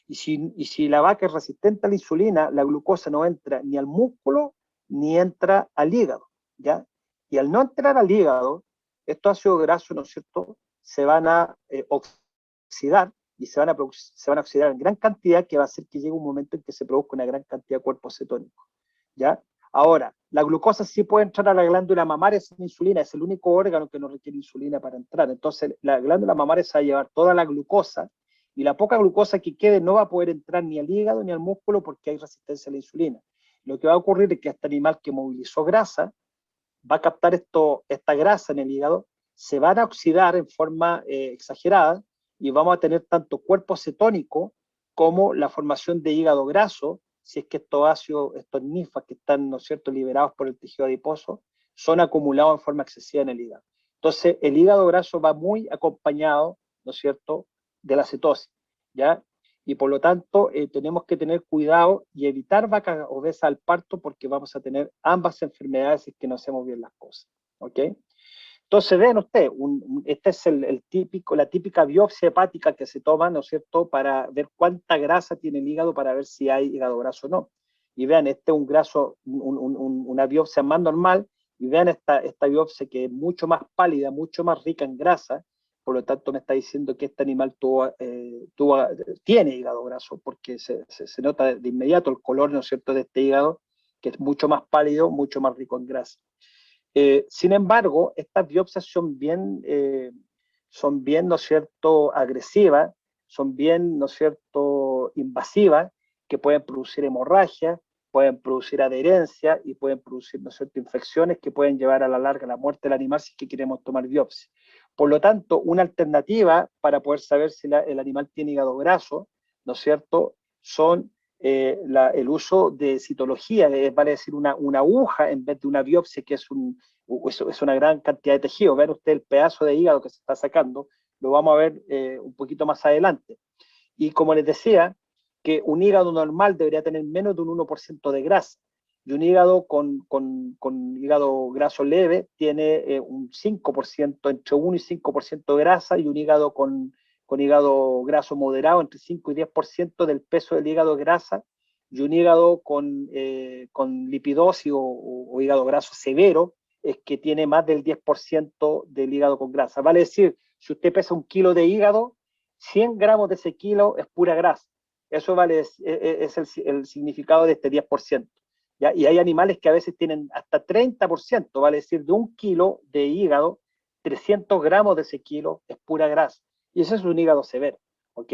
Y si la vaca es resistente a la insulina, la glucosa no entra ni al músculo ni entra al hígado, ¿ya? Y al no entrar al hígado, estos ácidos grasos, ¿no es cierto?, se van a oxidar y se van a oxidar en gran cantidad, que va a hacer que llegue un momento en que se produzca una gran cantidad de cuerpos cetónicos, ¿ya? Ahora, la glucosa sí puede entrar a la glándula mamaria sin insulina, es el único órgano que no requiere insulina para entrar. Entonces, la glándula mamaria se va a llevar toda la glucosa y la poca glucosa que quede no va a poder entrar ni al hígado ni al músculo porque hay resistencia a la insulina. Lo que va a ocurrir es que este animal que movilizó grasa va a captar esta grasa en el hígado, se van a oxidar en forma exagerada y vamos a tener tanto cuerpo cetónico como la formación de hígado graso, si es que estos ácidos, estos NIFAs que están, ¿no es cierto?, liberados por el tejido adiposo, son acumulados en forma excesiva en el hígado. Entonces, el hígado graso va muy acompañado, ¿no es cierto?, de la cetosis, ¿ya? Y por lo tanto, tenemos que tener cuidado y evitar vacas obesas al parto porque vamos a tener ambas enfermedades si es que no hacemos bien las cosas, ¿ok? Entonces, vean ustedes, este es la típica biopsia hepática que se toma, ¿no es cierto?, para ver cuánta grasa tiene el hígado para ver si hay hígado graso o no. Y vean, este es un graso, una biopsia más normal, y vean esta biopsia que es mucho más pálida, mucho más rica en grasa, por lo tanto me está diciendo que este animal tiene hígado graso, porque se nota de inmediato el color, ¿no es cierto?, de este hígado, que es mucho más pálido, mucho más rico en grasa. Sin embargo, estas biopsias son bien, ¿no es cierto?, agresivas, son bien, ¿no es cierto?, invasivas que pueden producir hemorragia, pueden producir adherencia y pueden producir, ¿no es cierto?, infecciones que pueden llevar a la larga la muerte del animal si es que queremos tomar biopsia. Por lo tanto, una alternativa para poder saber si el animal tiene hígado graso, ¿no es cierto?, son el uso de citología, vale decir una aguja en vez de una biopsia, que es una gran cantidad de tejido. Vean usted el pedazo de hígado que se está sacando, lo vamos a ver un poquito más adelante. Y como les decía, que un hígado normal debería tener menos de un 1% de grasa, y un hígado con hígado graso leve tiene un 5%, entre 1 y 5% de grasa, y un hígado con hígado graso moderado, entre 5 y 10% del peso del hígado de grasa, y un hígado con lipidosis o hígado graso severo es que tiene más del 10% del hígado con grasa. Vale decir, si usted pesa 1 kilo de hígado, 100 gramos de ese kilo es pura grasa. Eso es el significado de este 10%. ¿Ya? Y hay animales que a veces tienen hasta 30%, vale decir, de 1 kilo de hígado, 300 gramos de ese kilo es pura grasa. Y eso es un hígado severo, ¿ok?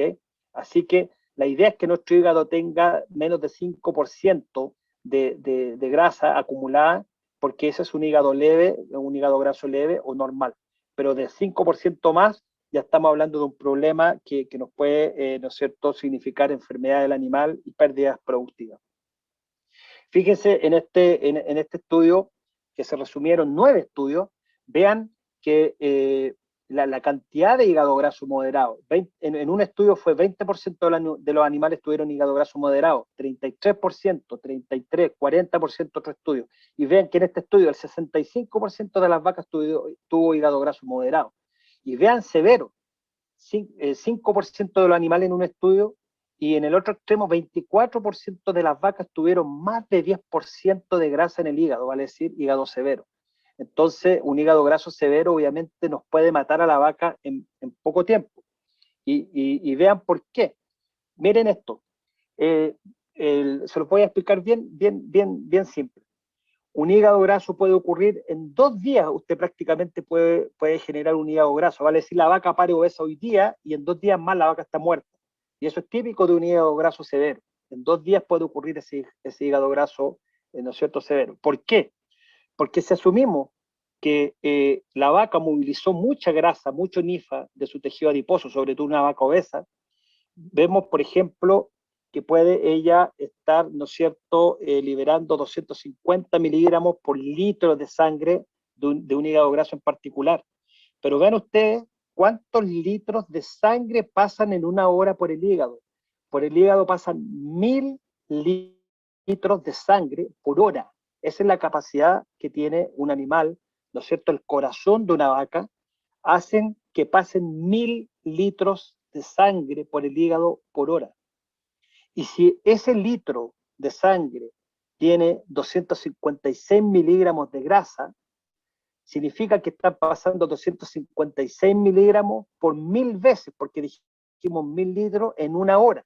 Así que la idea es que nuestro hígado tenga menos de 5% de grasa acumulada, porque ese es un hígado leve, un hígado graso leve o normal. Pero de 5% más, ya estamos hablando de un problema que nos puede, ¿no es cierto?, significar enfermedad del animal y pérdidas productivas. Fíjense en este estudio, que se resumieron 9 estudios, vean que la cantidad de hígado graso moderado, en un estudio fue 20% de los animales tuvieron hígado graso moderado, 33%, 33%, 40% otro estudio. Y vean que en este estudio el 65% de las vacas tuvo hígado graso moderado. Y vean severo, 5% de los animales en un estudio, y en el otro extremo 24% de las vacas tuvieron más de 10% de grasa en el hígado, vale decir, hígado severo. Entonces, un hígado graso severo obviamente nos puede matar a la vaca en poco tiempo. Y vean por qué. Miren esto. Se lo voy a explicar bien simple. Un hígado graso puede ocurrir en 2 días. Usted prácticamente puede generar un hígado graso. Vale decir, la vaca pare obesa hoy día y en 2 días más la vaca está muerta. Y eso es típico de un hígado graso severo. En 2 días puede ocurrir ese hígado graso, ¿no es cierto?, severo. ¿Por qué? Porque si asumimos que la vaca movilizó mucha grasa, mucho NIFA de su tejido adiposo, sobre todo una vaca obesa, vemos, por ejemplo, que puede ella estar, ¿no es cierto?, liberando 250 miligramos por litro de sangre de un hígado graso en particular. Pero vean ustedes cuántos litros de sangre pasan en una hora por el hígado. Por el hígado pasan 1000 litros de sangre por hora. Esa es la capacidad que tiene un animal, ¿no es cierto? El corazón de una vaca hacen que pasen 1000 litros de sangre por el hígado por hora. Y si ese litro de sangre tiene 256 miligramos de grasa, significa que están pasando 256 miligramos por 1000 veces, porque dijimos 1000 litros en una hora.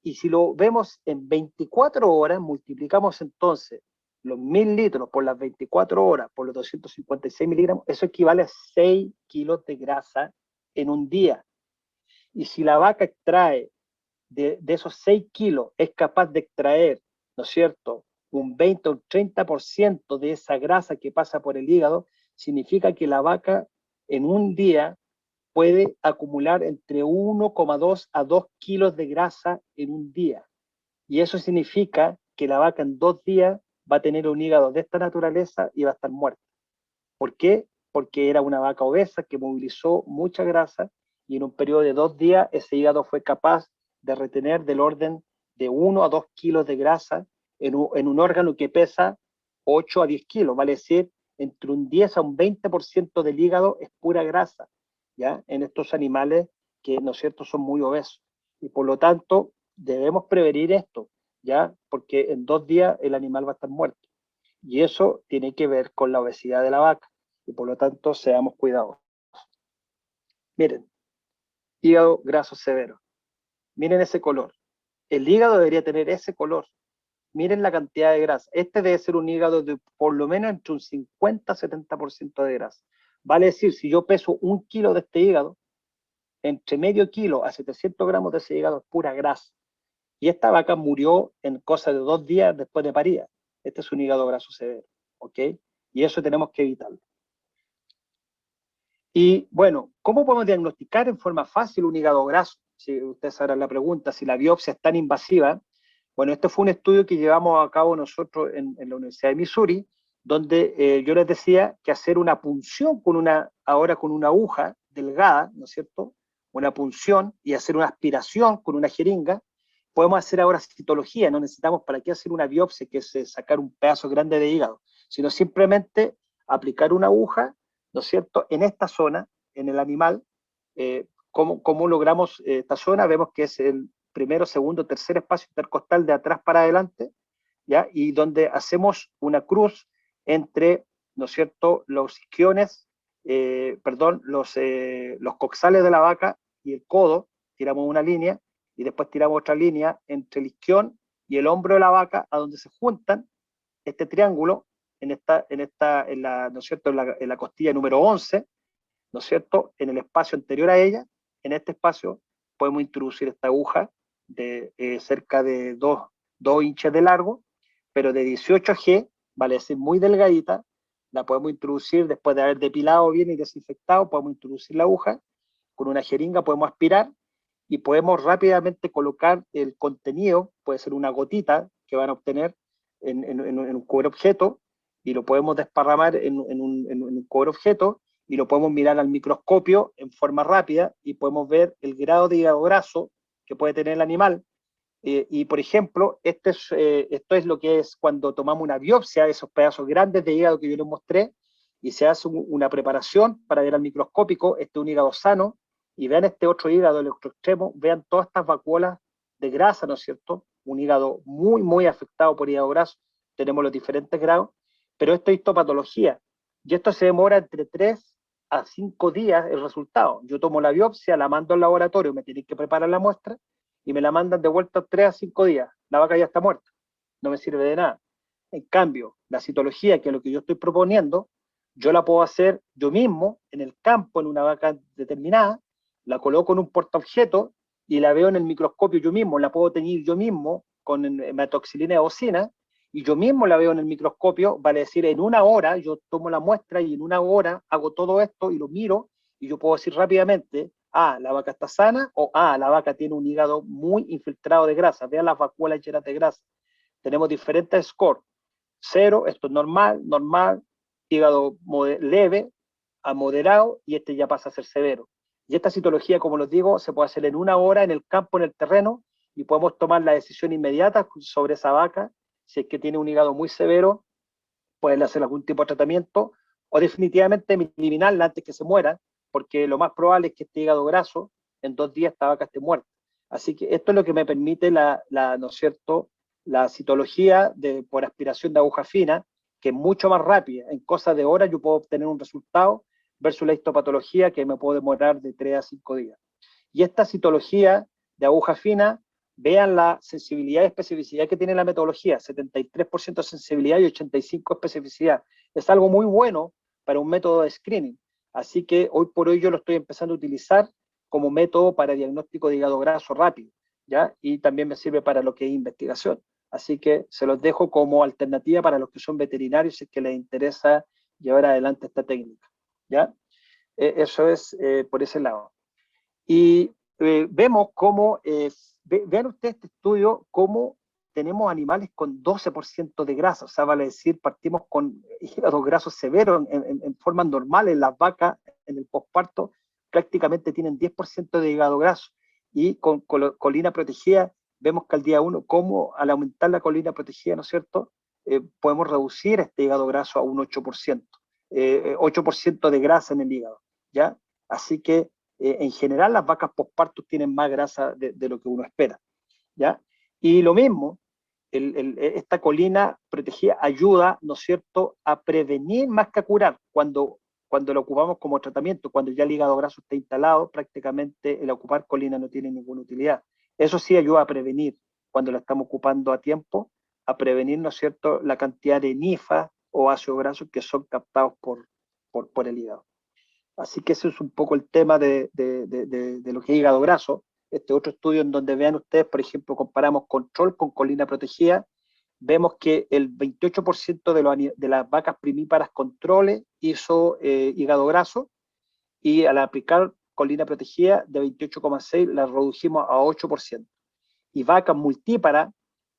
Y si lo vemos en 24 horas, multiplicamos entonces los 1000 litros por las 24 horas por los 256 miligramos, eso equivale a 6 kilos de grasa en un día. Y si la vaca extrae de esos 6 kilos, es capaz de extraer, ¿no es cierto?, un 20 o un 30% de esa grasa que pasa por el hígado, significa que la vaca en un día puede acumular entre 1,2 a 2 kilos de grasa en un día. Y eso significa que la vaca en 2 días va a tener un hígado de esta naturaleza y va a estar muerta. ¿Por qué? Porque era una vaca obesa que movilizó mucha grasa y en un periodo de 2 días ese hígado fue capaz de retener del orden de 1 a 2 kilos de grasa en un órgano que pesa 8 a 10 kilos, vale decir, entre un 10 a un 20% del hígado es pura grasa, ¿ya? En estos animales que, ¿no es cierto?, son muy obesos. Y por lo tanto, debemos prevenir esto, ¿ya? Porque en 2 días el animal va a estar muerto. Y eso tiene que ver con la obesidad de la vaca. Y por lo tanto, seamos cuidadosos. Miren, hígado graso severo. Miren ese color. El hígado debería tener ese color. Miren la cantidad de grasa. Este debe ser un hígado de por lo menos entre un 50 a 70% de grasa. Vale decir, si yo peso 1 kilo de este hígado, entre medio kilo a 700 gramos de ese hígado es pura grasa. Y esta vaca murió en cosa de 2 días después de parida. Este es un hígado graso severo, ¿ok? Y eso tenemos que evitarlo. Y bueno, ¿cómo podemos diagnosticar en forma fácil un hígado graso? Si ustedes sabrán la pregunta, si la biopsia es tan invasiva. Bueno, este fue un estudio que llevamos a cabo nosotros en la Universidad de Missouri, donde yo les decía que hacer una punción ahora con una aguja delgada, ¿no es cierto? Una punción y hacer una aspiración con una jeringa. Podemos hacer ahora citología, no necesitamos para qué hacer una biopsia, que es sacar un pedazo grande de hígado, sino simplemente aplicar una aguja, ¿no es cierto?, en esta zona, en el animal. ¿Cómo logramos esta zona? Vemos que es el primero, segundo, tercer espacio intercostal de atrás para adelante, ¿ya? Y donde hacemos una cruz entre, ¿no es cierto?, los isquiones, los coxales de la vaca y el codo, tiramos una línea, y después tiramos otra línea entre el isquión y el hombro de la vaca, a donde se juntan este triángulo ¿no es cierto?, en la costilla número 11, ¿no es cierto?, en el espacio anterior a ella. En este espacio podemos introducir esta aguja de cerca de 2 inches de largo, pero de 18G, vale decir muy delgadita. La podemos introducir después de haber depilado bien y desinfectado. Podemos introducir la aguja con una jeringa, podemos aspirar y podemos rápidamente colocar el contenido. Puede ser una gotita que van a obtener en un cobre objeto, y lo podemos desparramar en un cobre objeto, y lo podemos mirar al microscopio en forma rápida y podemos ver el grado de hígado graso que puede tener el animal. Y por ejemplo, esto es lo que es cuando tomamos una biopsia de esos pedazos grandes de hígado que yo les mostré, y se hace una preparación para ver al microscópico. Este es un hígado sano, y vean este otro hígado, el otro extremo, vean todas estas vacuolas de grasa, ¿no es cierto? Un hígado muy, muy afectado por hígado graso. Tenemos los diferentes grados, pero esto es histopatología, y esto se demora entre 3 a 5 días el resultado. Yo tomo la biopsia, la mando al laboratorio, me tienen que preparar la muestra, y me la mandan de vuelta 3 a 5 días. La vaca ya está muerta, no me sirve de nada. En cambio, la citología, que es lo que yo estoy proponiendo, yo la puedo hacer yo mismo en el campo, en una vaca determinada, la coloco en un portaobjeto y la veo en el microscopio yo mismo, la puedo teñir yo mismo con hematoxilina eosina, y yo mismo la veo en el microscopio. Vale decir, en una hora yo tomo la muestra y en una hora hago todo esto y lo miro, y yo puedo decir rápidamente, la vaca está sana, o la vaca tiene un hígado muy infiltrado de grasa. Vean las vacuolas llenas de grasa. Tenemos diferentes scores. 0, esto es normal, hígado leve a moderado, y este ya pasa a ser severo. Y esta citología, como les digo, se puede hacer en una hora en el campo, en el terreno, y podemos tomar la decisión inmediata sobre esa vaca. Si es que tiene un hígado muy severo, pueden hacer algún tipo de tratamiento, o definitivamente eliminarla antes que se muera, porque lo más probable es que este hígado graso, en 2 días esta vaca esté muerta. Así que esto es lo que me permite ¿no es cierto?, la citología por aspiración de aguja fina, que es mucho más rápida. En cosas de horas yo puedo obtener un resultado, versus la histopatología, que me puede demorar de 3 a 5 días. Y esta citología de aguja fina, vean la sensibilidad y especificidad que tiene la metodología: 73% de sensibilidad y 85% de especificidad. Es algo muy bueno para un método de screening. Así que hoy por hoy yo lo estoy empezando a utilizar como método para diagnóstico de hígado graso rápido, ¿ya? Y también me sirve para lo que es investigación. Así que se los dejo como alternativa para los que son veterinarios, si es que les interesa llevar adelante esta técnica, ¿ya? Eso es por ese lado. Y vemos cómo, vean ustedes este estudio, cómo tenemos animales con 12% de grasa. O sea, vale decir, partimos con hígados grasos severos en forma normal. En las vacas, en el posparto, prácticamente tienen 10% de hígado graso. Y con colina protegida, vemos que al día 1, cómo al aumentar la colina protegida, ¿no es cierto?, podemos reducir este hígado graso a un 8%. 8% de grasa en el hígado, ¿ya? Así que en general las vacas postpartos tienen más grasa de lo que uno espera, ¿ya? Y lo mismo, esta colina protegida ayuda, ¿no es cierto?, a prevenir más que a curar. Cuando lo ocupamos como tratamiento, cuando ya el hígado graso está instalado, prácticamente el ocupar colina no tiene ninguna utilidad. Eso sí ayuda a prevenir, cuando la estamos ocupando a tiempo, a prevenir, ¿no es cierto?, la cantidad de NIFA o ácidos grasos que son captados por el hígado. Así que ese es un poco el tema de lo que es hígado graso. este otro estudio en donde vean ustedes, por ejemplo, comparamos control con colina protegida, vemos que el 28% de las vacas primíparas controles hizo hígado graso, y al aplicar colina protegida de 28,6 la redujimos a 8%. Y vacas multíparas,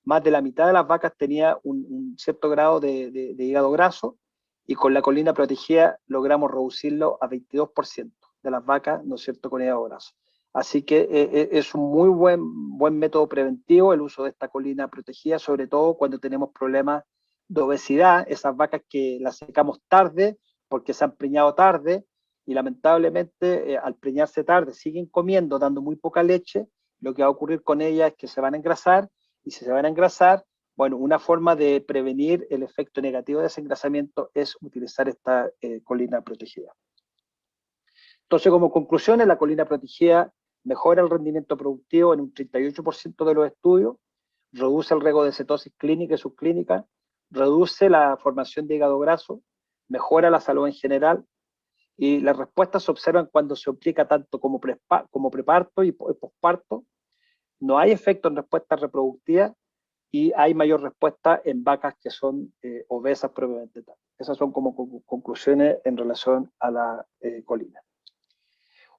más de la mitad de las vacas tenía un cierto grado de hígado graso, y con la colina protegida logramos reducirlo a 22% de las vacas, ¿no es cierto?, con hígado graso. Así que es un muy buen método preventivo el uso de esta colina protegida, sobre todo cuando tenemos problemas de obesidad, esas vacas que las secamos tarde porque se han preñado tarde, y lamentablemente al preñarse tarde siguen comiendo, dando muy poca leche. Lo que va a ocurrir con ellas es que se van a engrasar, y si se van a engrasar, bueno, una forma de prevenir el efecto negativo de ese engrasamiento es utilizar esta colina protegida. Entonces, como conclusiones, la colina protegida mejora el rendimiento productivo en un 38% de los estudios, reduce el riesgo de cetosis clínica y subclínica, reduce la formación de hígado graso, mejora la salud en general, y las respuestas se observan cuando se aplica tanto como preparto y posparto. No hay efecto en respuesta reproductiva, y hay mayor respuesta en vacas que son obesas propiamente tal. Esas son como conclusiones en relación a la colina.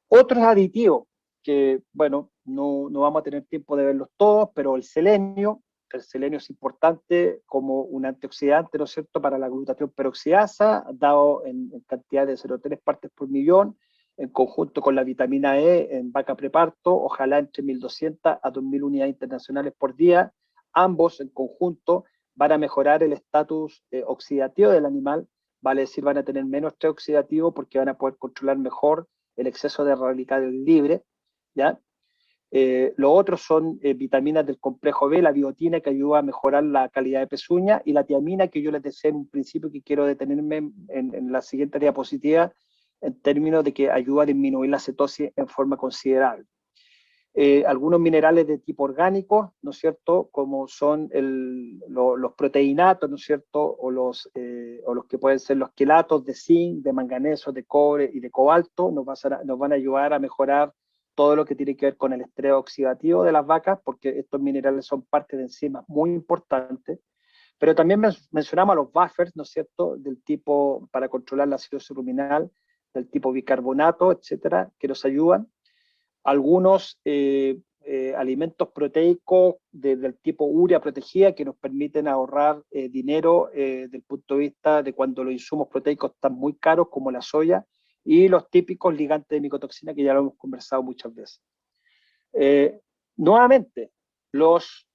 Otros aditivos que, bueno, no vamos a tener tiempo de verlos todos, pero el selenio es importante como un antioxidante, ¿no es cierto?, para la glutatión peroxidasa, dado en cantidad de 0,3 partes por millón, en conjunto con la vitamina E en vaca preparto, ojalá entre 1.200 a 2.000 unidades internacionales por día. Ambos en conjunto van a mejorar el estatus oxidativo del animal, vale decir, van a tener menos estrés oxidativo porque van a poder controlar mejor el exceso de radicales libres, ¿ya? Los otros son vitaminas del complejo B, la biotina, que ayuda a mejorar la calidad de pezuña, y la tiamina, que yo les decía en un principio que quiero detenerme en la siguiente diapositiva, en términos de que ayuda a disminuir la cetosis en forma considerable. Algunos minerales de tipo orgánico, ¿no es cierto?, como son los proteinatos, ¿no es cierto?, o los que pueden ser los quelatos de zinc, de manganeso, de cobre y de cobalto, nos van a ayudar a mejorar todo lo que tiene que ver con el estrés oxidativo de las vacas, porque estos minerales son parte de enzimas muy importantes. Pero también mencionamos a los buffers, ¿no es cierto?, del tipo para controlar la acidosis ruminal, del tipo bicarbonato, etcétera, que nos ayudan. Algunos alimentos proteicos del tipo urea protegida, que nos permiten ahorrar dinero del punto de vista de cuando los insumos proteicos están muy caros, como la soya, y los típicos ligantes de micotoxina, que ya lo hemos conversado muchas veces. Nuevamente, los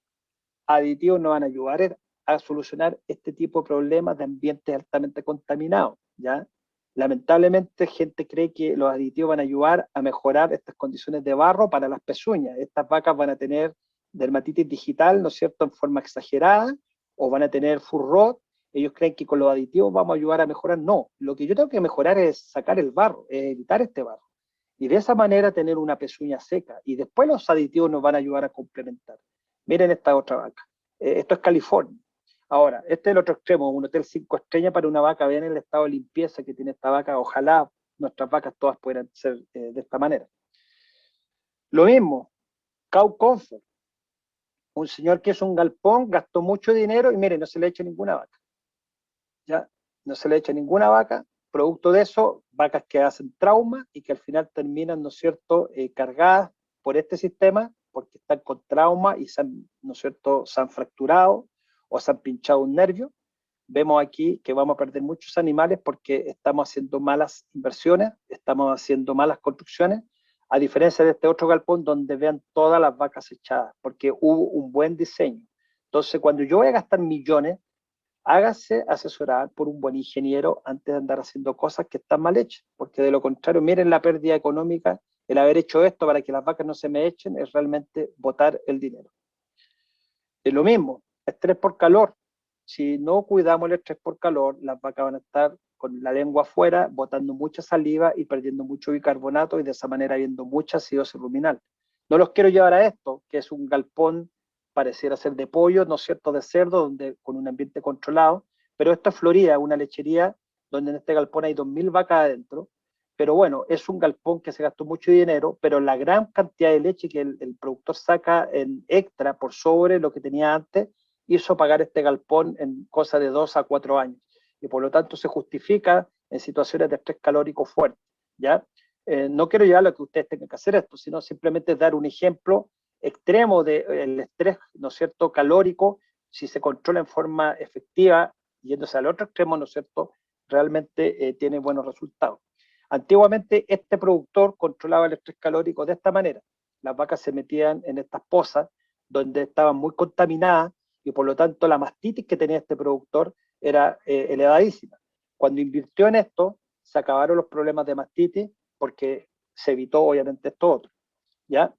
aditivos nos van a ayudar a solucionar este tipo de problemas de ambientes altamente contaminados, ¿ya? Lamentablemente, gente cree que los aditivos van a ayudar a mejorar estas condiciones de barro para las pezuñas. Estas vacas van a tener dermatitis digital, ¿no es cierto?, en forma exagerada, o van a tener fur rot. Ellos creen que con los aditivos vamos a ayudar a mejorar. No, lo que yo tengo que mejorar es sacar el barro, es evitar este barro. Y de esa manera tener una pezuña seca. Y después los aditivos nos van a ayudar a complementar. Miren esta otra vaca. Esto es California. Ahora, este es el otro extremo, un hotel 5 estrellas para una vaca. Vean el estado de limpieza que tiene esta vaca. Ojalá nuestras vacas todas pudieran ser de esta manera. Lo mismo, Cow Comfort. Un señor que es un galpón, gastó mucho dinero y miren, no se le echa ninguna vaca. ¿Ya? No se le echa ninguna vaca. Producto de eso, vacas que hacen trauma y que al final terminan, ¿no es cierto?, cargadas por este sistema, porque están con trauma y se han, ¿no es cierto?, se han fracturado o se han pinchado un nervio. Vemos aquí que vamos a perder muchos animales porque estamos haciendo malas inversiones, estamos haciendo malas construcciones, a diferencia de este otro galpón donde vean todas las vacas echadas, porque hubo un buen diseño. Entonces, cuando yo voy a gastar millones, hágase asesorar por un buen ingeniero antes de andar haciendo cosas que están mal hechas, porque de lo contrario, miren la pérdida económica, el haber hecho esto para que las vacas no se me echen, es realmente botar el dinero. Es lo mismo, estrés por calor. Si no cuidamos el estrés por calor, las vacas van a estar con la lengua afuera, botando mucha saliva y perdiendo mucho bicarbonato, y de esa manera habiendo mucha acidosis ruminal. No los quiero llevar a esto, que es un galpón, pareciera ser de pollo, ¿no es cierto?, de cerdo, donde, con un ambiente controlado, pero esto es Florida, una lechería donde en este galpón hay 2.000 vacas adentro, pero bueno, es un galpón que se gastó mucho dinero, pero la gran cantidad de leche que el productor saca en extra por sobre lo que tenía antes, hizo pagar este galpón en cosa de 2 a 4 años. Y por lo tanto se justifica en situaciones de estrés calórico fuerte, ¿ya? No quiero llevar a que ustedes tengan que hacer esto, sino simplemente dar un ejemplo extremo del estrés, ¿no es cierto?, calórico, si se controla en forma efectiva, yéndose al otro extremo, ¿no es cierto?, realmente tiene buenos resultados. Antiguamente este productor controlaba el estrés calórico de esta manera. Las vacas se metían en estas pozas donde estaban muy contaminadas y por lo tanto la mastitis que tenía este productor era elevadísima. Cuando invirtió en esto, se acabaron los problemas de mastitis porque se evitó obviamente esto otro, ¿ya?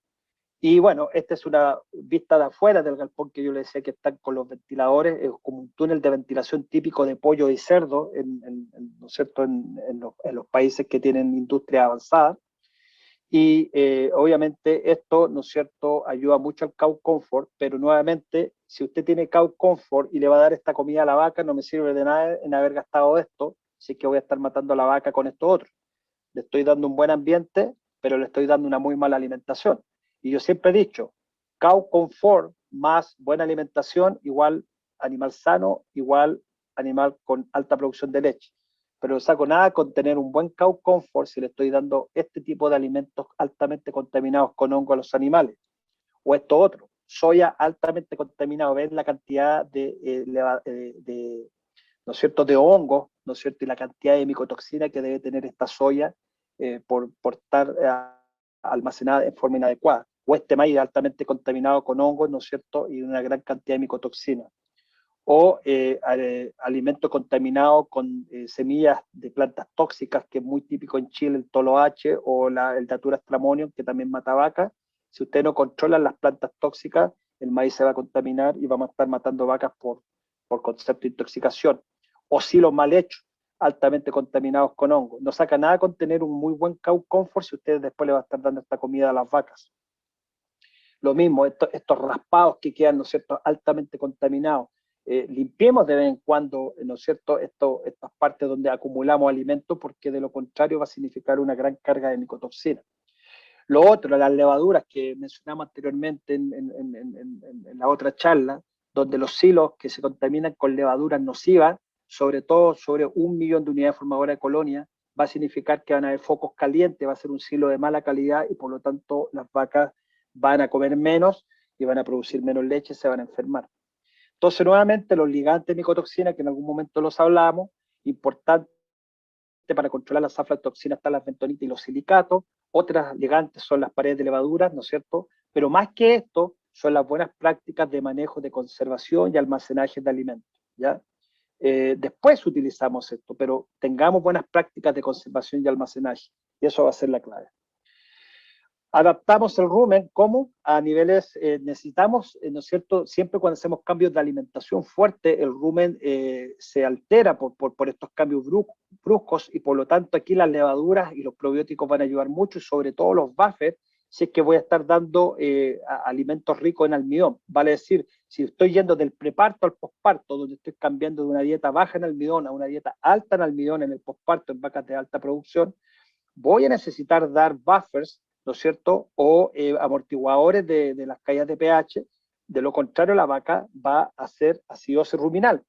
Y bueno, esta es una vista de afuera del galpón que yo le decía que están con los ventiladores, es como un túnel de ventilación típico de pollo y cerdo, ¿no es cierto?, en los países que tienen industria avanzada. Y obviamente esto, ¿no es cierto?, ayuda mucho al cow comfort, pero nuevamente, si usted tiene cow comfort y le va a dar esta comida a la vaca, no me sirve de nada en haber gastado esto, si es que voy a estar matando a la vaca con esto otro. Le estoy dando un buen ambiente, pero le estoy dando una muy mala alimentación. Y yo siempre he dicho, cow comfort más buena alimentación igual animal sano, igual animal con alta producción de leche. Pero no saco nada con tener un buen cow comfort si le estoy dando este tipo de alimentos altamente contaminados con hongo a los animales. O esto otro, soya altamente contaminado, ven la cantidad ¿no es cierto?, de hongos, ¿no es cierto?, y la cantidad de micotoxina que debe tener esta soya por estar almacenada en forma inadecuada. O este maíz altamente contaminado con hongos, ¿no es cierto?, y una gran cantidad de micotoxina. O alimento contaminado con semillas de plantas tóxicas, que es muy típico en Chile, el toloache o el datura stramonium, que también mata vacas. Si usted no controla las plantas tóxicas, el maíz se va a contaminar y vamos a estar matando vacas por concepto de intoxicación. O silos mal hechos, altamente contaminados con hongos. No saca nada con tener un muy buen cow comfort si usted después le va a estar dando esta comida a las vacas. Lo mismo, estos raspados que quedan, ¿no es cierto?, altamente contaminados. Limpiemos de vez en cuando, ¿no es cierto?, estas partes donde acumulamos alimentos, porque de lo contrario va a significar una gran carga de micotoxina. Lo otro, las levaduras que mencionamos anteriormente en la otra charla, donde los silos que se contaminan con levaduras nocivas, sobre todo sobre 1 millón de unidades formadoras de colonia, va a significar que van a haber focos calientes, va a ser un silo de mala calidad y por lo tanto las vacas van a comer menos y van a producir menos leche y se van a enfermar. Entonces, nuevamente, los ligantes de micotoxina, que en algún momento los hablamos, importante para controlar las aflatoxinas están las bentonitas y los silicatos, otras ligantes son las paredes de levaduras, ¿no es cierto? Pero más que esto, son las buenas prácticas de manejo de conservación y almacenaje de alimentos, ¿ya? Después utilizamos esto, pero tengamos buenas prácticas de conservación y almacenaje, y eso va a ser la clave. Adaptamos el rumen como a niveles, necesitamos, ¿no es cierto?, siempre cuando hacemos cambios de alimentación fuerte, el rumen se altera por estos cambios bruscos y por lo tanto aquí las levaduras y los probióticos van a ayudar mucho y sobre todo los buffers, si es que voy a estar dando alimentos ricos en almidón. Vale decir, si estoy yendo del preparto al posparto, donde estoy cambiando de una dieta baja en almidón a una dieta alta en almidón en el posparto en vacas de alta producción, voy a necesitar dar buffers, ¿no es cierto?, o amortiguadores de las caídas de pH. De lo contrario, la vaca va a hacer acidosis ruminal,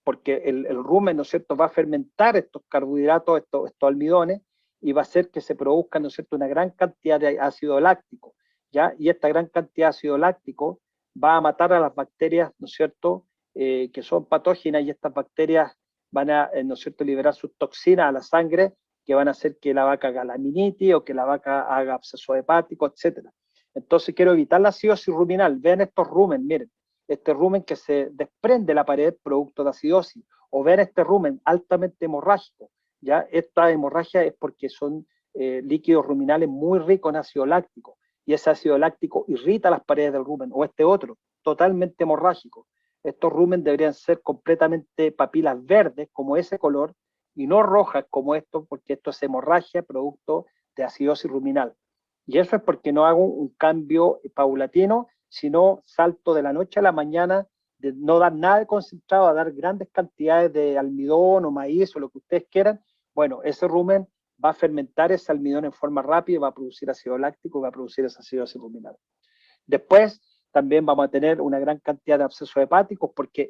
porque el rumen, ¿no es cierto?, va a fermentar estos carbohidratos, estos almidones, y va a hacer que se produzca, ¿no es cierto?, una gran cantidad de ácido láctico, ¿ya? Y esta gran cantidad de ácido láctico va a matar a las bacterias, ¿no es cierto?, que son patógenas, y estas bacterias van a, ¿no es cierto?, liberar sus toxinas a la sangre, que van a hacer que la vaca haga laminitis o que la vaca haga absceso hepático, etc. Entonces quiero evitar la acidosis ruminal. Vean estos rumen, miren, este rumen que se desprende de la pared producto de acidosis, o vean este rumen altamente hemorrágico, ¿ya? Esta hemorragia es porque son líquidos ruminales muy ricos en ácido láctico, y ese ácido láctico irrita las paredes del rumen, o este otro, totalmente hemorrágico. Estos rumen deberían ser completamente papilas verdes, como ese color, y no rojas como esto, porque esto es hemorragia producto de acidosis ruminal. Y eso es porque no hago un cambio paulatino, sino salto de la noche a la mañana, de no dar nada de concentrado a dar grandes cantidades de almidón o maíz o lo que ustedes quieran. Bueno, ese rumen va a fermentar ese almidón en forma rápida y va a producir ácido láctico y va a producir esa acidosis ruminal. Después también vamos a tener una gran cantidad de abscesos hepáticos porque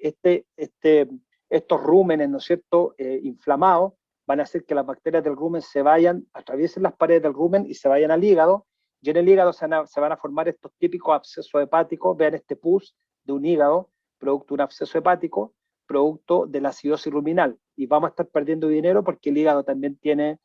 estos rúmenes, ¿no es cierto?, inflamados, van a hacer que las bacterias del rumen se vayan, atraviesen las paredes del rumen y se vayan al hígado, y en el hígado se van a formar estos típicos abscesos hepáticos. Vean este pus de un hígado, producto de un absceso hepático, producto de la acidosis ruminal, y vamos a estar perdiendo dinero porque el hígado también tiene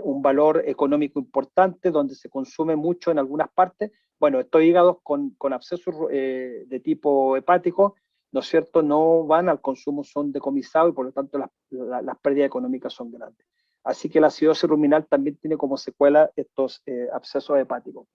un valor económico importante, donde se consume mucho en algunas partes. Bueno, estos hígados con abscesos de tipo hepático, ¿no es cierto?, no van al consumo, son decomisados y por lo tanto las pérdidas económicas son grandes. Así que la acidosis ruminal también tiene como secuela estos abscesos hepáticos.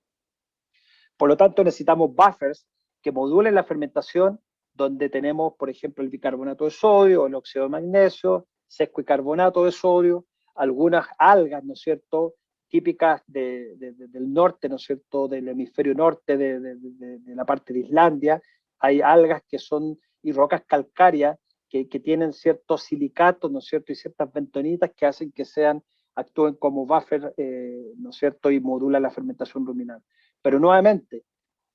Por lo tanto, necesitamos buffers que modulen la fermentación, donde tenemos, por ejemplo, el bicarbonato de sodio, el óxido de magnesio, sesquicarbonato de sodio, algunas algas, ¿no es cierto?, típicas del norte, ¿no es cierto?, del hemisferio norte, de la parte de Islandia. Hay algas que son, y rocas calcáreas, que tienen ciertos silicatos, ¿no es cierto?, y ciertas bentonitas que hacen que actúen como buffer, ¿no es cierto?, y modulan la fermentación ruminal. Pero nuevamente,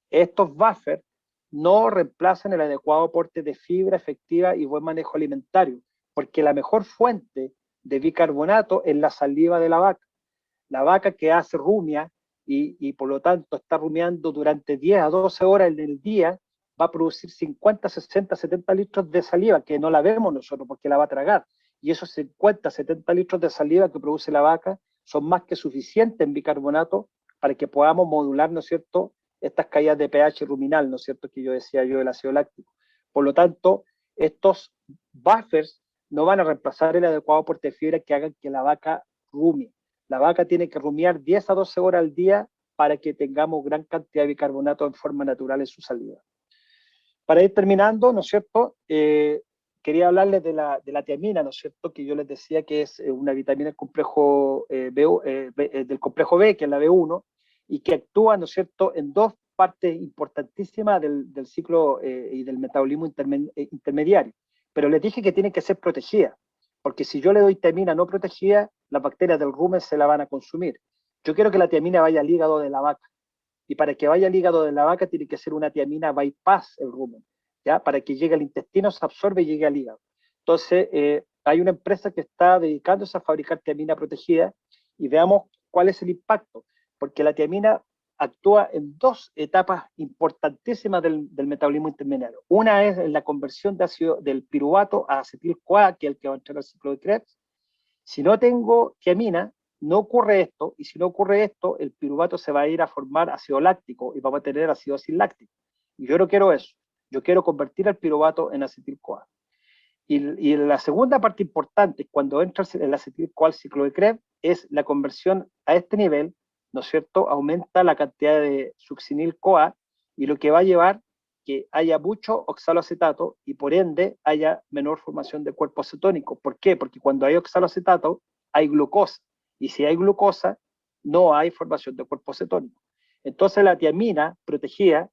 estos buffers no reemplazan el adecuado aporte de fibra efectiva y buen manejo alimentario, porque la mejor fuente de bicarbonato es la saliva de la vaca. La vaca que hace rumia y por lo tanto está rumiando durante 10 a 12 horas en el día, va a producir 50, 60, 70 litros de saliva, que no la vemos nosotros porque la va a tragar. Y esos 50, 70 litros de saliva que produce la vaca son más que suficientes en bicarbonato para que podamos modular, ¿no es cierto?, estas caídas de pH ruminal, ¿no es cierto?, que yo decía yo del ácido láctico. Por lo tanto, estos buffers no van a reemplazar el adecuado aporte de fibra que hagan que la vaca rumie. La vaca tiene que rumiar 10 a 12 horas al día para que tengamos gran cantidad de bicarbonato en forma natural en su saliva. Para ir terminando, ¿no es cierto?, quería hablarles de la tiamina, ¿no es cierto?, que yo les decía que es una vitamina del complejo, del complejo B, que es la B1, y que actúa, ¿no es cierto?, en dos partes importantísimas del ciclo y del metabolismo intermediario. Pero les dije que tienen que ser protegidas, porque si yo le doy tiamina no protegida, las bacterias del rumen se la van a consumir. Yo quiero que la tiamina vaya al hígado de la vaca, y para que vaya al hígado de la vaca tiene que ser una tiamina bypass el rumen, ¿ya? Para que llegue al intestino, se absorbe y llegue al hígado. Entonces, hay una empresa que está dedicándose a fabricar tiamina protegida, y veamos cuál es el impacto, porque la tiamina actúa en dos etapas importantísimas del metabolismo intermediario. Una es en la conversión de ácido del piruvato a acetil-CoA, que es el que va a entrar al ciclo de Krebs. Si no tengo tiamina, no ocurre esto, y si no ocurre esto, el piruvato se va a ir a formar ácido láctico y vamos a tener acidosis láctica. Y yo no quiero eso. Yo quiero convertir el piruvato en acetil-CoA. Y la segunda parte importante, cuando entra el acetil-CoA al ciclo de Krebs, es la conversión a este nivel, ¿no es cierto? Aumenta la cantidad de succinil-CoA, y lo que va a llevar que haya mucho oxaloacetato y por ende haya menor formación de cuerpo cetónico. ¿Por qué? Porque cuando hay oxaloacetato hay glucosa, y si hay glucosa no hay formación de cuerpo cetónico. Entonces la tiamina protegida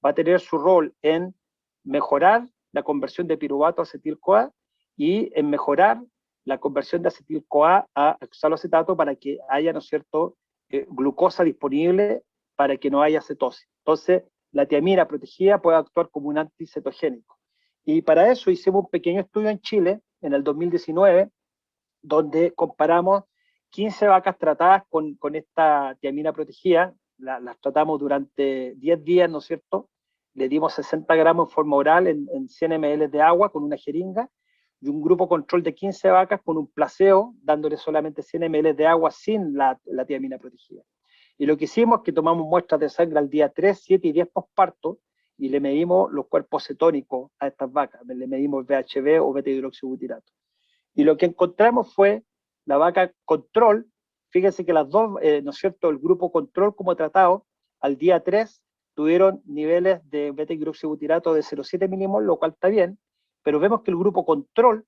va a tener su rol en mejorar la conversión de piruvato a acetil-CoA y en mejorar la conversión de acetil-CoA a oxaloacetato para que haya, ¿no es cierto?, glucosa disponible para que no haya cetosis. Entonces, la tiamina protegida puede actuar como un anticetogénico. Y para eso hicimos un pequeño estudio en Chile, en el 2019, donde comparamos 15 vacas tratadas con esta tiamina protegida, las tratamos durante 10 días, ¿no es cierto?, le dimos 60 gramos en forma oral en 100 ml de agua con una jeringa, y un grupo control de 15 vacas con un placebo, dándole solamente 100 ml de agua sin la tiamina protegida. Y lo que hicimos es que tomamos muestras de sangre al día 3, 7 y 10 postparto, y le medimos los cuerpos cetónicos a estas vacas, le medimos VHB o beta-hidroxibutirato. Y lo que encontramos fue la vaca control. Fíjense que las dos, ¿no es cierto?, el grupo control como tratado, al día 3 tuvieron niveles de beta-hidroxibutirato de 0,7 milimol, lo cual está bien, pero vemos que el grupo control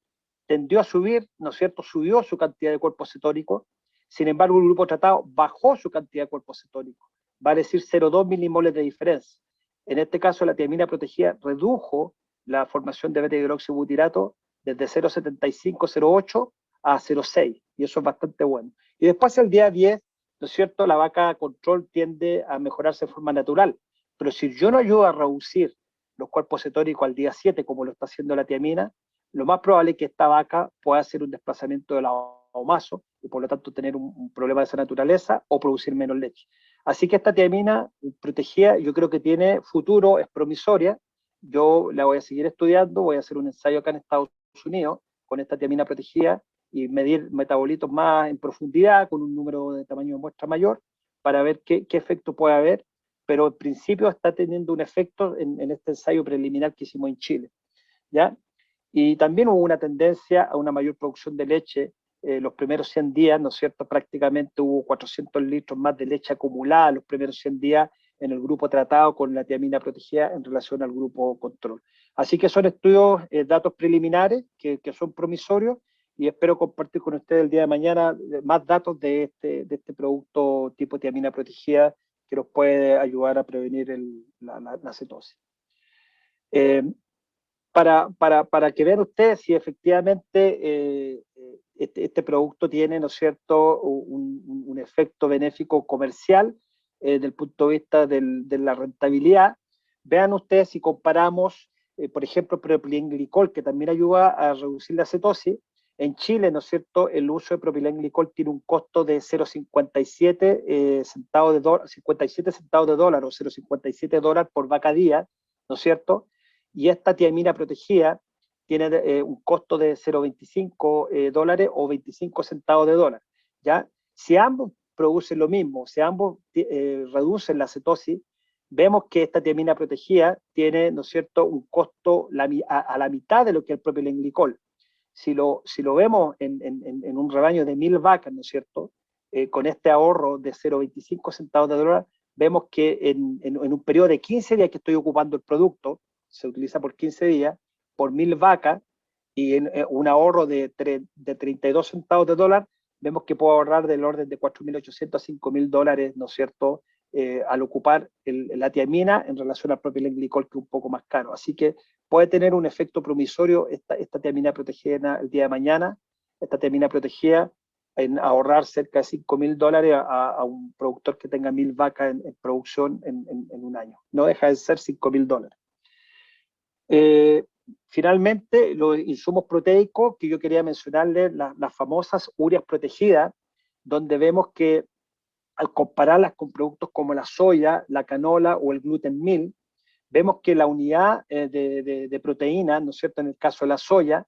tendió a subir, ¿no es cierto?, subió su cantidad de cuerpo cetónico. Sin embargo, el grupo tratado bajó su cantidad de cuerpo cetónico, vale decir 0,2 milimoles de diferencia. En este caso, la tiamina protegida redujo la formación de beta-hidroxibutirato desde 0,75, 0,8 a 0,6, y eso es bastante bueno. Y después el día 10, ¿no es cierto?, la vaca control tiende a mejorarse de forma natural. Pero si yo no ayudo a reducir los cuerpos cetóricos al día 7, como lo está haciendo la tiamina, lo más probable es que esta vaca pueda hacer un desplazamiento del ahumazo y por lo tanto tener un problema de esa naturaleza o producir menos leche. Así que esta tiamina protegida yo creo que tiene futuro, es promisoria. Yo la voy a seguir estudiando, voy a hacer un ensayo acá en Estados Unidos con esta tiamina protegida y medir metabolitos más en profundidad con un número de tamaño de muestra mayor para ver qué efecto puede haber, pero en principio está teniendo un efecto en este ensayo preliminar que hicimos en Chile, ¿ya? Y también hubo una tendencia a una mayor producción de leche. Los primeros 100 días, ¿no es cierto?, prácticamente hubo 400 litros más de leche acumulada los primeros 100 días en el grupo tratado con la tiamina protegida en relación al grupo control. Así que son estudios, datos preliminares que son promisorios y espero compartir con ustedes el día de mañana más datos de este producto tipo tiamina protegida que nos puede ayudar a prevenir la cetosis. Para que vean ustedes si efectivamente este producto tiene, ¿no es cierto?, un efecto benéfico comercial desde el punto de vista de la rentabilidad. Vean ustedes si comparamos, por ejemplo, propilenglicol, que también ayuda a reducir la cetosis. En Chile, ¿no es cierto?, el uso de propilenglicol tiene un costo de 0,57 centavos de dólar, 57 centavos de dólar o 0,57 dólares por vaca día, ¿no es cierto? Y esta tiamina protegida tiene un costo de 0,25 dólares o 25 centavos de dólar, ¿ya? Si ambos producen lo mismo, si ambos reducen la cetosis, vemos que esta tiamina protegida tiene, ¿no es cierto?, un costo a la mitad de lo que es el propilenglicol. Si lo vemos en un rebaño de 1000 vacas, ¿no es cierto?, con este ahorro de 0,25 centavos de dólar, vemos que en un periodo de 15 días que estoy ocupando el producto, se utiliza por 15 días, por 1000 vacas, y en un ahorro de 32 centavos de dólar, vemos que puedo ahorrar del orden de 4.800 a 5.000 dólares, ¿no es cierto?, al ocupar la tiamina en relación al propilenglicol, que es un poco más caro. Así que puede tener un efecto promisorio esta tiamina protegida el día de mañana, esta tiamina protegida en ahorrar cerca de 5.000 dólares a un productor que tenga 1000 vacas en producción en un año. No deja de ser 5.000 dólares. Finalmente, los insumos proteicos que yo quería mencionarles, las famosas ureas protegidas, donde vemos que al compararlas con productos como la soya, la canola o el gluten meal, vemos que la unidad de proteína, ¿no es cierto?, en el caso de la soya,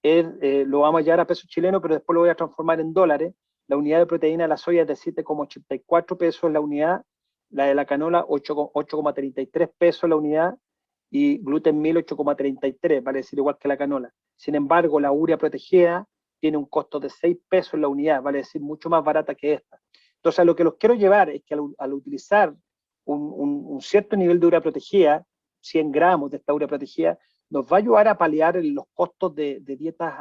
lo vamos a llevar a pesos chilenos, pero después lo voy a transformar en dólares. La unidad de proteína de la soya es de 7,84 pesos la unidad, la de la canola 8,33 pesos la unidad, y gluten meal 8,33, vale decir igual que la canola. Sin embargo, la urea protegida tiene un costo de 6 pesos la unidad, vale decir mucho más barata que esta. Entonces, a lo que los quiero llevar es que al utilizar un cierto nivel de urea protegida, 100 gramos de esta urea protegida, nos va a ayudar a paliar los costos de dietas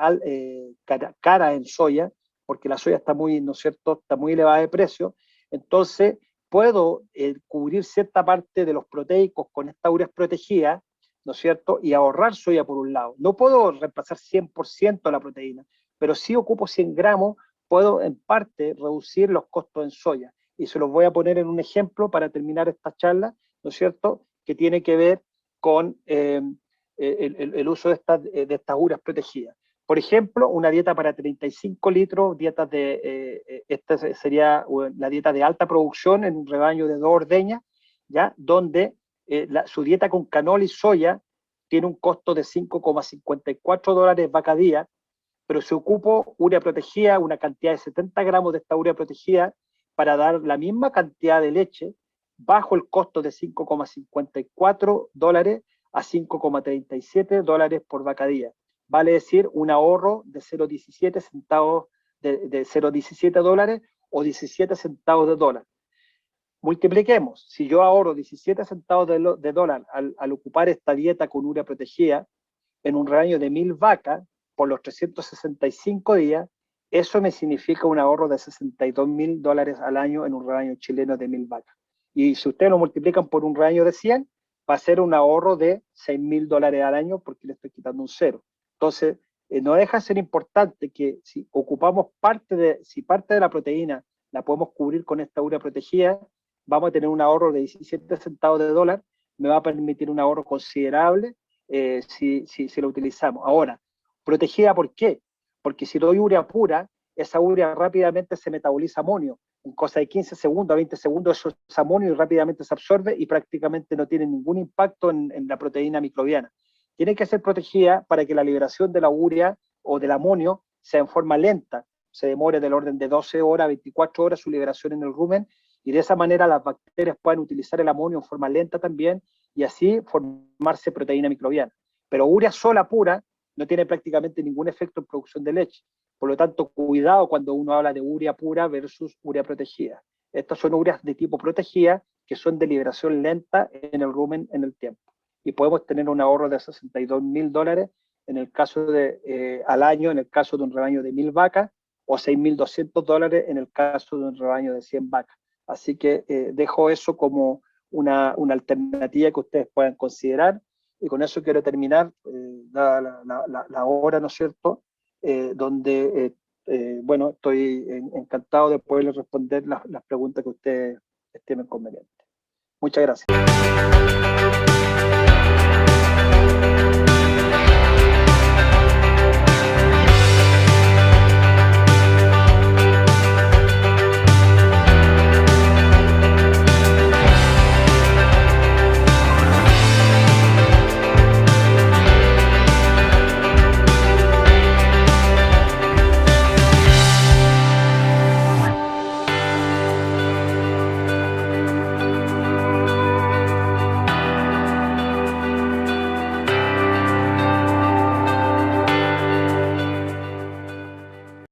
caras en soya, porque la soya está muy, ¿no es cierto?, está muy elevada de precio. Entonces, puedo cubrir cierta parte de los proteicos con esta urea protegida, ¿no es cierto?, y ahorrar soya por un lado. No puedo reemplazar 100% la proteína, pero si ocupo 100 gramos, puedo en parte reducir los costos en soya. Y se los voy a poner en un ejemplo para terminar esta charla, ¿no es cierto?, que tiene que ver con el uso de estas ureas protegidas. Por ejemplo, una dieta para 35 litros, esta sería la dieta de alta producción en un rebaño de 2 ordeñas, ¿ya?, donde su dieta con canola y soya tiene un costo de 5,54 dólares vaca día, pero si ocupo urea protegida, una cantidad de 70 gramos de esta urea protegida, para dar la misma cantidad de leche, bajo el costo de 5,54 dólares a 5,37 dólares por vaca día. Vale decir un ahorro de 0,17 centavos, de 0,17 dólares o 17 centavos de dólar. Multipliquemos, si yo ahorro 17 centavos de dólar al ocupar esta dieta con urea protegida en un rebaño de 1000 vacas por los 365 días, eso me significa un ahorro de 62.000 dólares al año en un rebaño chileno de 1000 vacas. Y si ustedes lo multiplican por un rebaño de 100, va a ser un ahorro de 6.000 dólares al año porque le estoy quitando un cero. Entonces, no deja de ser importante que si ocupamos parte de la proteína la podemos cubrir con esta urea protegida, vamos a tener un ahorro de 17 centavos de dólar, me va a permitir un ahorro considerable si lo utilizamos. Ahora, protegida, ¿por qué? Porque si doy urea pura, esa urea rápidamente se metaboliza amonio. En cosa de 15 segundos a 20 segundos eso es amonio y rápidamente se absorbe y prácticamente no tiene ningún impacto en la proteína microbiana. Tiene que ser protegida para que la liberación de la urea o del amonio sea en forma lenta, se demore del orden de 12 horas a 24 horas su liberación en el rumen, y de esa manera las bacterias puedan utilizar el amonio en forma lenta también y así formarse proteína microbiana. Pero urea sola pura no tiene prácticamente ningún efecto en producción de leche. Por lo tanto, cuidado cuando uno habla de urea pura versus urea protegida. Estas son ureas de tipo protegida que son de liberación lenta en el rumen en el tiempo. Y podemos tener un ahorro de $62.000 en el caso de, al año, en el caso de un rebaño de 1.000 vacas, o $6.200 en el caso de un rebaño de 100 vacas. Así que dejo eso como una alternativa que ustedes puedan considerar. Y con eso quiero terminar, dada la hora, ¿no es cierto? Donde, bueno, estoy encantado de poderles responder las preguntas que ustedes estimen convenientes. Muchas gracias.